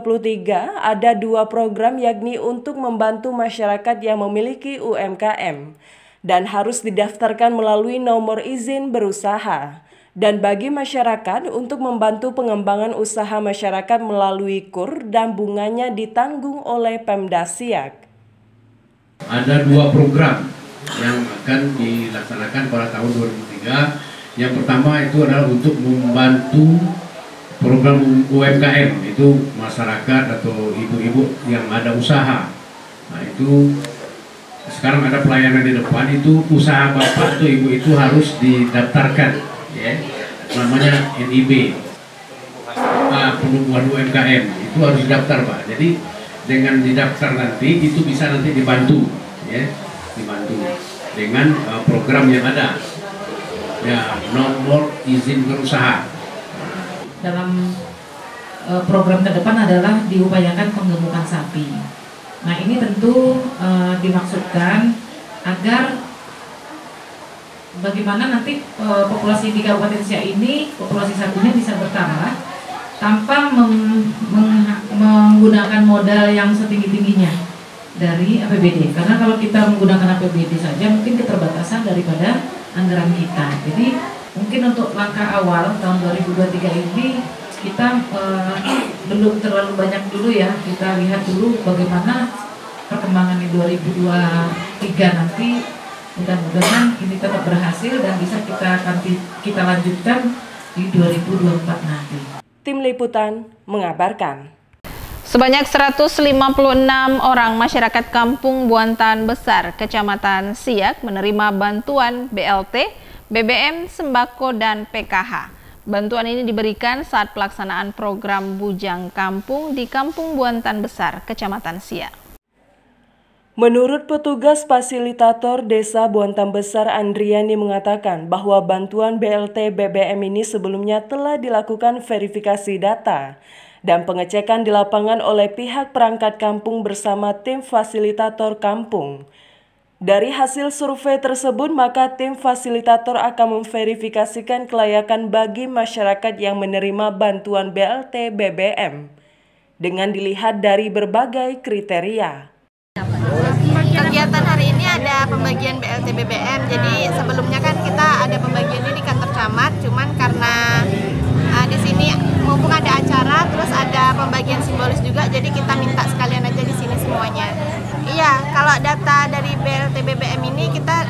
ada 2 program, yakni untuk membantu masyarakat yang memiliki UMKM dan harus didaftarkan melalui nomor izin berusaha, dan bagi masyarakat untuk membantu pengembangan usaha masyarakat melalui KUR dan bunganya ditanggung oleh Pemda Siak. Ada 2 program yang akan dilaksanakan pada tahun 2023. Yang pertama itu adalah untuk membantu program UMKM, itu masyarakat atau ibu-ibu yang ada usaha. Nah itu sekarang ada pelayanan di depan, itu usaha bapak atau ibu itu harus didaftarkan, ya, namanya NIB, penumbuhan UMKM itu harus didaftar Pak. Jadi dengan didaftar nanti itu bisa nanti dibantu, ya, dibantu dengan program yang ada. Ya, nomor izin berusaha. Dalam program ke depan adalah diupayakan penggemukan sapi. Nah ini tentu dimaksudkan agar bagaimana nanti populasi di Kabupaten Siak ini, populasi sapinya bisa bertambah tanpa menggunakan modal yang setinggi-tingginya dari APBD. Karena kalau kita menggunakan APBD saja mungkin keterbatasan daripada anggaran kita. Jadi mungkin untuk langkah awal tahun 2023 ini kita belum terlalu banyak dulu ya. Kita lihat dulu bagaimana perkembangan di 2023 nanti. Mudah-mudahan ini tetap berhasil dan bisa kita lanjutkan di 2024 nanti. Tim Liputan mengabarkan. Sebanyak 156 orang masyarakat Kampung Buantan Besar, Kecamatan Siak menerima bantuan BLT, BBM, sembako, dan PKH. Bantuan ini diberikan saat pelaksanaan program Bujang Kampung di Kampung Buantan Besar, Kecamatan Siak. Menurut petugas fasilitator Desa Buantan Besar Andriani mengatakan bahwa bantuan BLT BBM ini sebelumnya telah dilakukan verifikasi data dan pengecekan di lapangan oleh pihak perangkat kampung bersama tim fasilitator kampung. Dari hasil survei tersebut, maka tim fasilitator akan memverifikasikan kelayakan bagi masyarakat yang menerima bantuan BLT BBM dengan dilihat dari berbagai kriteria. Kegiatan hari ini ada pembagian BLT BBM. Jadi sebelumnya kan kita ada pembagiannya di kantor camat, cuman karena di sini mumpung ada acara, terus ada pembagian simbolis juga, jadi kita minta sekalian aja di sini semuanya. Iya, kalau data dari BLT BBM ini kita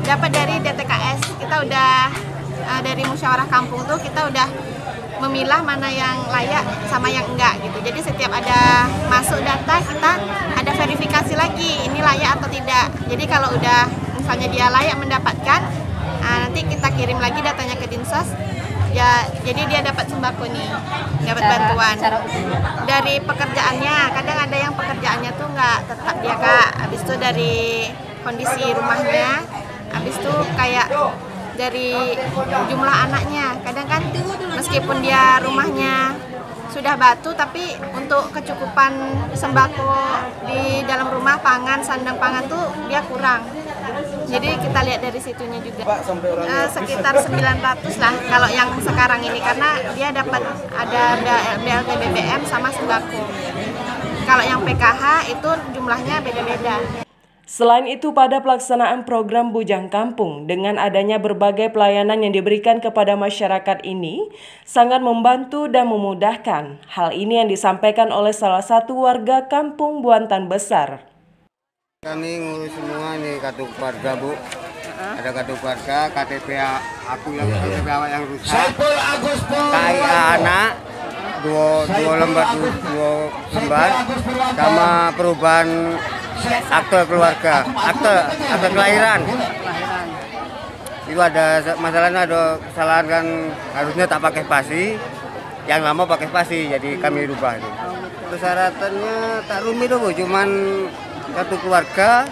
dapat dari DTKS. Kita udah dari musyawarah kampung tuh kita udah memilah mana yang layak sama yang enggak gitu. Jadi setiap ada masuk data kita ada verifikasi lagi ini layak atau tidak. Jadi kalau udah misalnya dia layak mendapatkan, nanti kita kirim lagi datanya ke Dinsos. Ya, jadi dia dapat sembako nih, dapat bantuan. Dari pekerjaannya, kadang ada yang pekerjaannya tuh nggak tetap dia Kak. Habis itu dari kondisi rumahnya, habis itu kayak dari jumlah anaknya. Kadang kan meskipun dia rumahnya sudah batu, tapi untuk kecukupan sembako di dalam rumah, pangan, sandang pangan tuh dia kurang. Jadi kita lihat dari situnya juga. Sekitar 900 lah kalau yang sekarang ini, karena dia dapat ada BLT BBM sama sembako. Kalau yang PKH itu jumlahnya beda-beda. Selain itu, pada pelaksanaan program Bujang Kampung dengan adanya berbagai pelayanan yang diberikan kepada masyarakat ini sangat membantu dan memudahkan. Hal ini yang disampaikan oleh salah satu warga Kampung Buantan Besar. Kami ngurus semua nih kartu keluarga Bu. Ada kartu keluarga, KTP aku yang KTP awak yang rusak, KIA anak, dua lembar, sama perubahan akte keluarga, akte kelahiran. Itu ada masalahnya, ada kesalahan kan, harusnya tak pakai spasi, yang lama pakai spasi, jadi kami rubah itu. Persyaratannya tak rumit tuh Bu, cuman kartu keluarga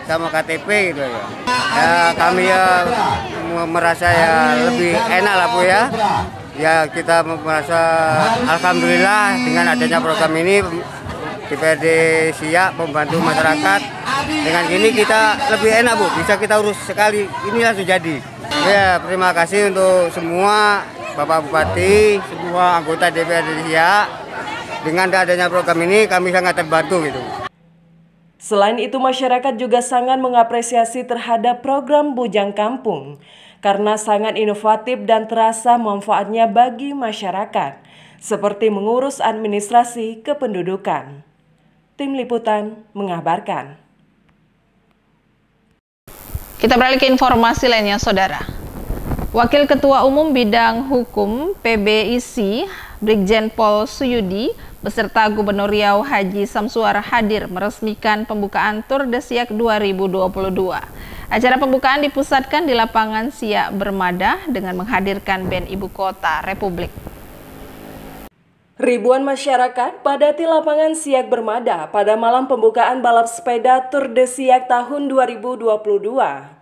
sama KTP gitu ya. Ya kami ya merasa ya lebih enak lah Bu ya. Ya kita merasa alhamdulillah dengan adanya program ini DPRD Siak membantu masyarakat. Dengan gini kita lebih enak Bu, bisa kita urus sekali, inilah sudah jadi. Ya terima kasih untuk semua Bapak Bupati, semua anggota DPRD Siak. Dengan adanya program ini kami sangat terbantu gitu. Selain itu, masyarakat juga sangat mengapresiasi terhadap program Bujang Kampung karena sangat inovatif dan terasa manfaatnya bagi masyarakat, seperti mengurus administrasi kependudukan. Tim Liputan mengabarkan. Kita beralih ke informasi lainnya, Saudara. Wakil Ketua Umum Bidang Hukum PBIC, Brigjen Pol Suyudi, beserta Gubernur Riau Haji Samsuar hadir meresmikan pembukaan Tour de Siak 2022. Acara pembukaan dipusatkan di lapangan Siak Bermada dengan menghadirkan band Ibu Kota Republik. Ribuan masyarakat padati lapangan Siak Bermada pada malam pembukaan balap sepeda Tour de Siak tahun 2022.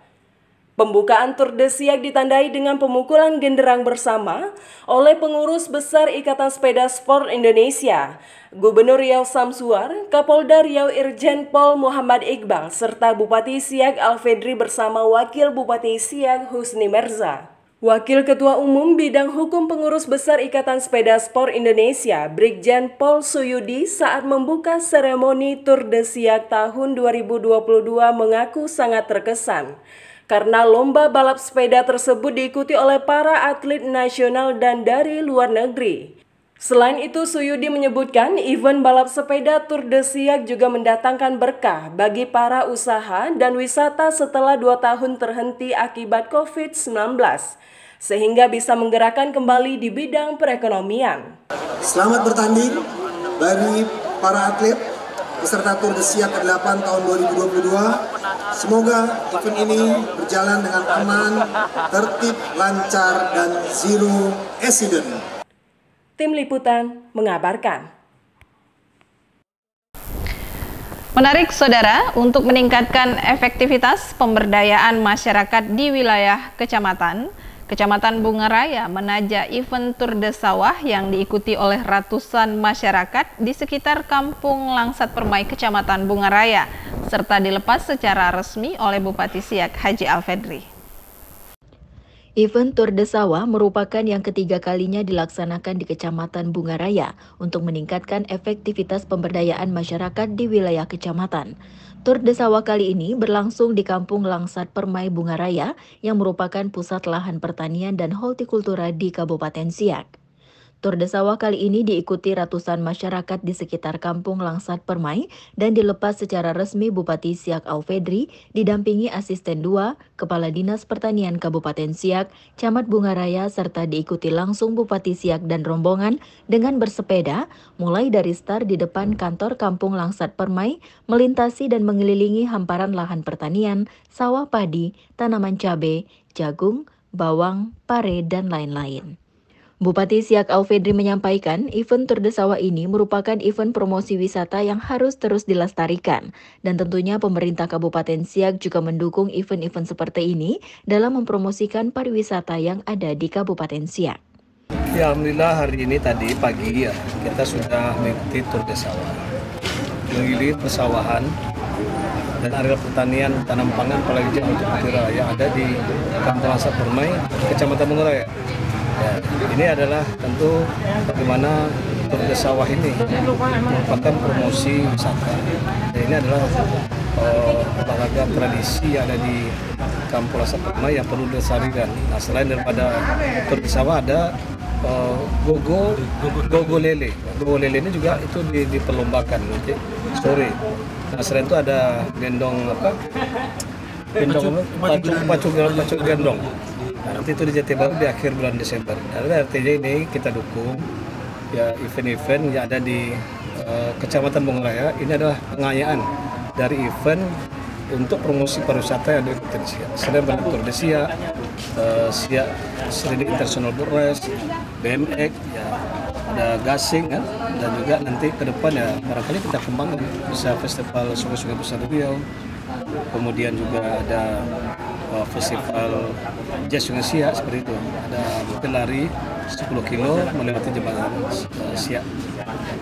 Pembukaan Tour de Siak ditandai dengan pemukulan genderang bersama oleh pengurus besar Ikatan Sepeda Sport Indonesia, Gubernur Riau Samsuar, Kapolda Riau Irjen Pol Muhammad Iqbal, serta Bupati Siak Alfedri bersama Wakil Bupati Siak Husni Merza. Wakil Ketua Umum Bidang Hukum Pengurus Besar Ikatan Sepeda Sport Indonesia, Brigjen Pol Suyudi, saat membuka seremoni Tour de Siak tahun 2022 mengaku sangat terkesan karena lomba balap sepeda tersebut diikuti oleh para atlet nasional dan dari luar negeri. Selain itu, Suyudi menyebutkan event balap sepeda Tour de Siak juga mendatangkan berkah bagi para usaha dan wisata setelah 2 tahun terhenti akibat COVID-19, sehingga bisa menggerakkan kembali di bidang perekonomian. Selamat bertanding bagi para atlet peserta Tour de Siak ke-8 tahun 2022. Semoga event ini berjalan dengan aman, tertib, lancar, dan zero accident. Tim Liputan mengabarkan. Menarik, Saudara, untuk meningkatkan efektivitas pemberdayaan masyarakat di wilayah Kecamatan Bungaraya menajak event Tour de Sawah yang diikuti oleh ratusan masyarakat di sekitar Kampung Langsat Permai, Kecamatan Bungaraya, serta dilepas secara resmi oleh Bupati Siak Haji Alfedri. Event Tour de Sawah merupakan yang ketiga kalinya dilaksanakan di Kecamatan Bungaraya untuk meningkatkan efektivitas pemberdayaan masyarakat di wilayah kecamatan. Tour de Sawah kali ini berlangsung di Kampung Langsat Permai Bungaraya yang merupakan pusat lahan pertanian dan hortikultura di Kabupaten Siak. Tour de Sawah kali ini diikuti ratusan masyarakat di sekitar Kampung Langsat Permai dan dilepas secara resmi Bupati Siak Alfedri didampingi Asisten 2, Kepala Dinas Pertanian Kabupaten Siak, Camat Bungaraya, serta diikuti langsung Bupati Siak dan rombongan dengan bersepeda mulai dari start di depan kantor Kampung Langsat Permai, melintasi dan mengelilingi hamparan lahan pertanian, sawah padi, tanaman cabai, jagung, bawang, pare, dan lain-lain. Bupati Siak Alfedri menyampaikan event Tour de Sawah ini merupakan event promosi wisata yang harus terus dilestarikan dan tentunya pemerintah Kabupaten Siak juga mendukung event-event seperti ini dalam mempromosikan pariwisata yang ada di Kabupaten Siak. Ya, alhamdulillah hari ini tadi pagi ya kita sudah mengikuti Tour de Sawah, mengelilingi persawahan dan area pertanian tanam pangan apalagi hortikultura yang ada di Kampung Langsat Permai, Kecamatan Bungaraya. Ya, ini adalah tentu bagaimana Tour de Sawah ini merupakan promosi wisata. Dan ini adalah olahraga tradisi yang ada di Kampung Langsat Permai yang perlu dilestarikan. Nah, selain daripada Tour de Sawah ada gogo lele. Gogo lele ini juga itu diperlombakan nanti sore. Nah, selain itu ada gendong pacu gendong. Nanti itu di Jatibaru di akhir bulan Desember. Artinya ini kita dukung ya event-event yang ada di Kecamatan Bungaraya. Ini adalah pengayaan dari event untuk promosi pariwisata yang ada di Siak. Selain Tour de Siak, Siak Sredi International Boat Race, BMX, ya, ada gasing kan, dan juga nanti ke depan ya barangkali kita kembangkan bisa festival sungai-sungai besar Riau. Kemudian juga ada festival jazz Sungai Siak seperti itu. Ada mungkin lari 10 kilo melewati jembatan Siak.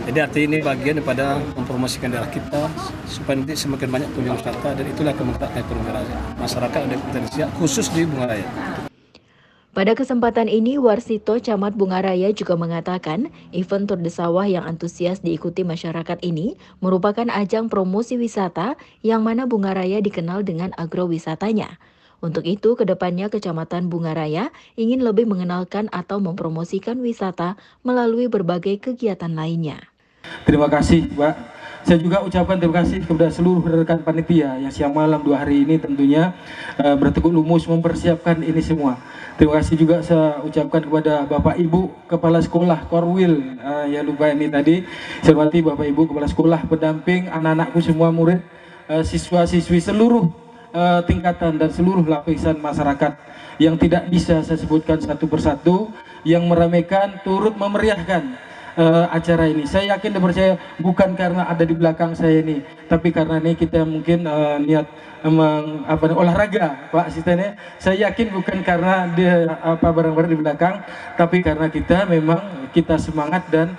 Jadi artinya ini bagian daripada mempromosikan daerah kita supaya nanti semakin banyak tujuan wisata dan itulah kementerian ekonomi masyarakat ada di Siak khusus di Bungaraya. Pada kesempatan ini, Warsito Camat Bungaraya juga mengatakan event Tour de Sawah yang antusias diikuti masyarakat ini merupakan ajang promosi wisata yang mana Bungaraya dikenal dengan agrowisatanya. Untuk itu, kedepannya Kecamatan Bungaraya ingin lebih mengenalkan atau mempromosikan wisata melalui berbagai kegiatan lainnya. Terima kasih, Mbak. Saya juga ucapkan terima kasih kepada seluruh rekan panitia yang siang malam 2 hari ini tentunya bertekuk lumus mempersiapkan ini semua. Terima kasih juga saya ucapkan kepada Bapak Ibu Kepala Sekolah Korwil yang lupa ini tadi. Saya hormati Bapak Ibu Kepala Sekolah, pendamping anak-anakku semua, murid, siswa-siswi seluruh tingkatan dan seluruh lapisan masyarakat yang tidak bisa saya sebutkan satu persatu, yang meramaikan turut memeriahkan acara ini. Saya yakin dan percaya bukan karena ada di belakang saya ini, tapi karena ini kita mungkin niat olahraga, Pak Asistennya. Saya yakin bukan karena dia barang-barang di belakang, tapi karena kita memang kita semangat dan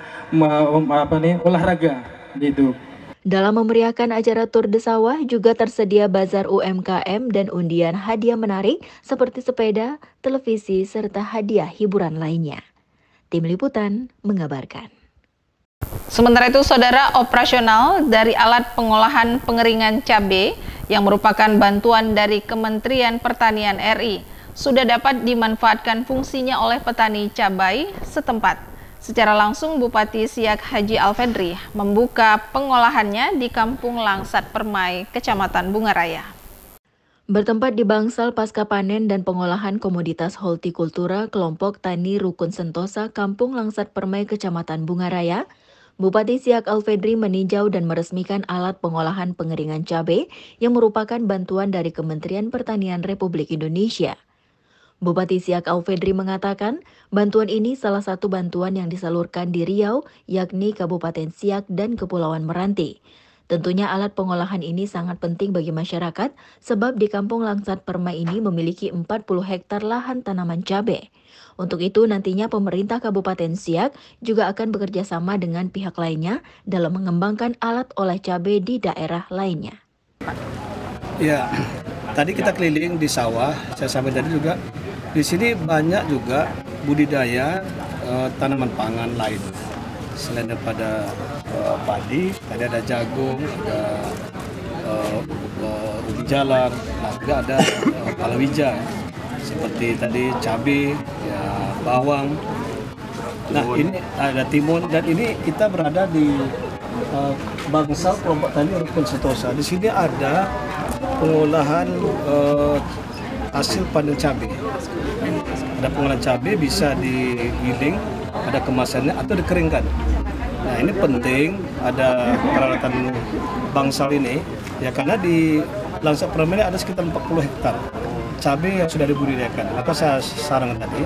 olahraga gitu. Dalam memeriahkan acara Tour de Sawah juga tersedia bazar UMKM dan undian hadiah menarik seperti sepeda, televisi, serta hadiah hiburan lainnya. Tim Liputan mengabarkan. Sementara itu, saudara, operasional dari alat pengolahan pengeringan cabai yang merupakan bantuan dari Kementerian Pertanian RI sudah dapat dimanfaatkan fungsinya oleh petani cabai setempat. Secara langsung, Bupati Siak Haji Alfedri membuka pengolahannya di Kampung Langsat Permai, Kecamatan Bungaraya. Bertempat di bangsal pasca panen dan pengolahan komoditas hortikultura kelompok tani Rukun Sentosa Kampung Langsat Permai Kecamatan Bungaraya, Bupati Siak Alfedri meninjau dan meresmikan alat pengolahan pengeringan cabai yang merupakan bantuan dari Kementerian Pertanian Republik Indonesia. Bupati Siak Alfedri mengatakan bantuan ini salah satu bantuan yang disalurkan di Riau, yakni Kabupaten Siak dan Kepulauan Meranti. Tentunya alat pengolahan ini sangat penting bagi masyarakat sebab di Kampung Langsat Permai ini memiliki 40 hektar lahan tanaman cabai. Untuk itu nantinya pemerintah Kabupaten Siak juga akan bekerja sama dengan pihak lainnya dalam mengembangkan alat olah cabai di daerah lainnya. Ya, tadi kita keliling di sawah, saya sampaikan tadi juga di sini banyak juga budidaya tanaman pangan lain. Selain daripada padi, tadi ada jagung, ada ubi jalar, nah juga ada palawija, seperti tadi cabai, ya, bawang. Nah ini ada timun, dan ini kita berada di bangsal kelompok tani Rukun Sentosa. Di sini ada pengolahan hasil panen cabai. Ada pengolahan cabai bisa digiling, ada kemasannya atau dikeringkan. Nah ini penting ada peralatan bangsal ini ya, karena di Langsat Permai ada sekitar 40 hektar cabai yang sudah dibudidayakan. Maka saya sarankan tadi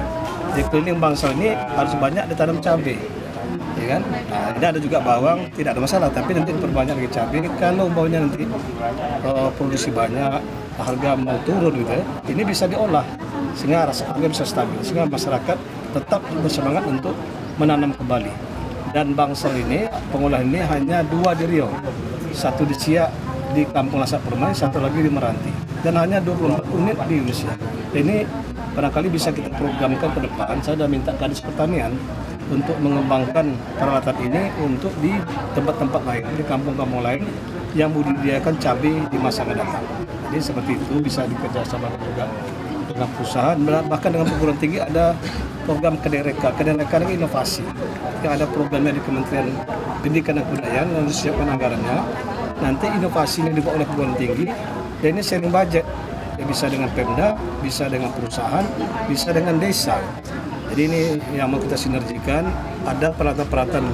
di keliling bangsal ini harus banyak ditanam cabai, ya kan? Nah, ini ada juga bawang, tidak ada masalah, tapi nanti diperbanyak lagi cabai. Kalau bawangnya nanti produksi banyak, harga mau turun gitu ya, ini bisa diolah sehingga harga bisa stabil, sehingga masyarakat tetap bersemangat untuk menanam kembali. Dan bangsal ini, pengolahan ini hanya 2 di Riau, 1 di Siak di Kampung Langsat Permai, 1 lagi di Meranti, dan hanya 24 unit di Indonesia. Ini barangkali bisa kita programkan ke depan. Saya sudah minta Kadis Pertanian untuk mengembangkan peralatan ini untuk di tempat-tempat lain, di kampung-kampung lain yang budidayakan cabai di masa akan datang. Jadi seperti itu bisa dikerjasama juga dengan perusahaan, bahkan dengan perguruan tinggi. Ada program Kedereka ini inovasi, yang ada programnya di Kementerian Pendidikan dan Kebudayaan dan disiapkan anggarannya. Nanti inovasi ini dibawa oleh perguruan tinggi, dan ini sharing budget, ya, bisa dengan Pemda, bisa dengan perusahaan, bisa dengan desa. Jadi ini yang mau kita sinergikan, ada peralatan-peralatan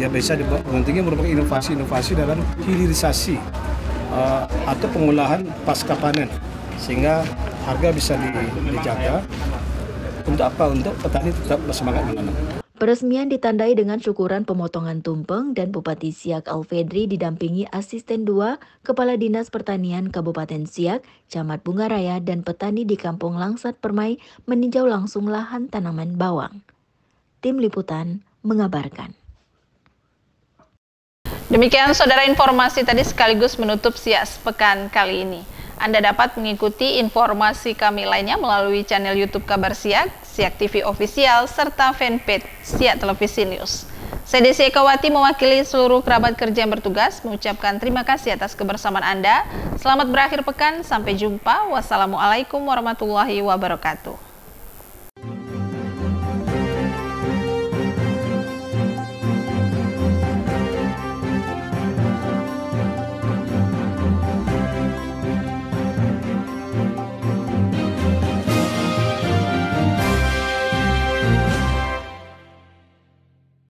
yang bisa dibawa perguruan tinggi merupakan inovasi-inovasi dalam hilirisasi atau pengolahan pasca panen, sehingga harga bisa dijaga. Untuk apa? Untuk petani tetap bersemangat menanam. Peresmian ditandai dengan syukuran pemotongan tumpeng dan Bupati Siak Alfedri didampingi Asisten 2 Kepala Dinas Pertanian Kabupaten Siak, Camat Bungaraya, dan petani di Kampung Langsat Permai meninjau langsung lahan tanaman bawang. Tim Liputan mengabarkan. Demikian saudara informasi tadi sekaligus menutup Siak Sepekan kali ini. Anda dapat mengikuti informasi kami lainnya melalui channel YouTube Kabar Siak, Siak TV Official, serta fanpage Siak Televisi News. Saya Desi Ekawati mewakili seluruh kerabat kerja yang bertugas mengucapkan terima kasih atas kebersamaan Anda. Selamat berakhir pekan, sampai jumpa. Wassalamualaikum warahmatullahi wabarakatuh.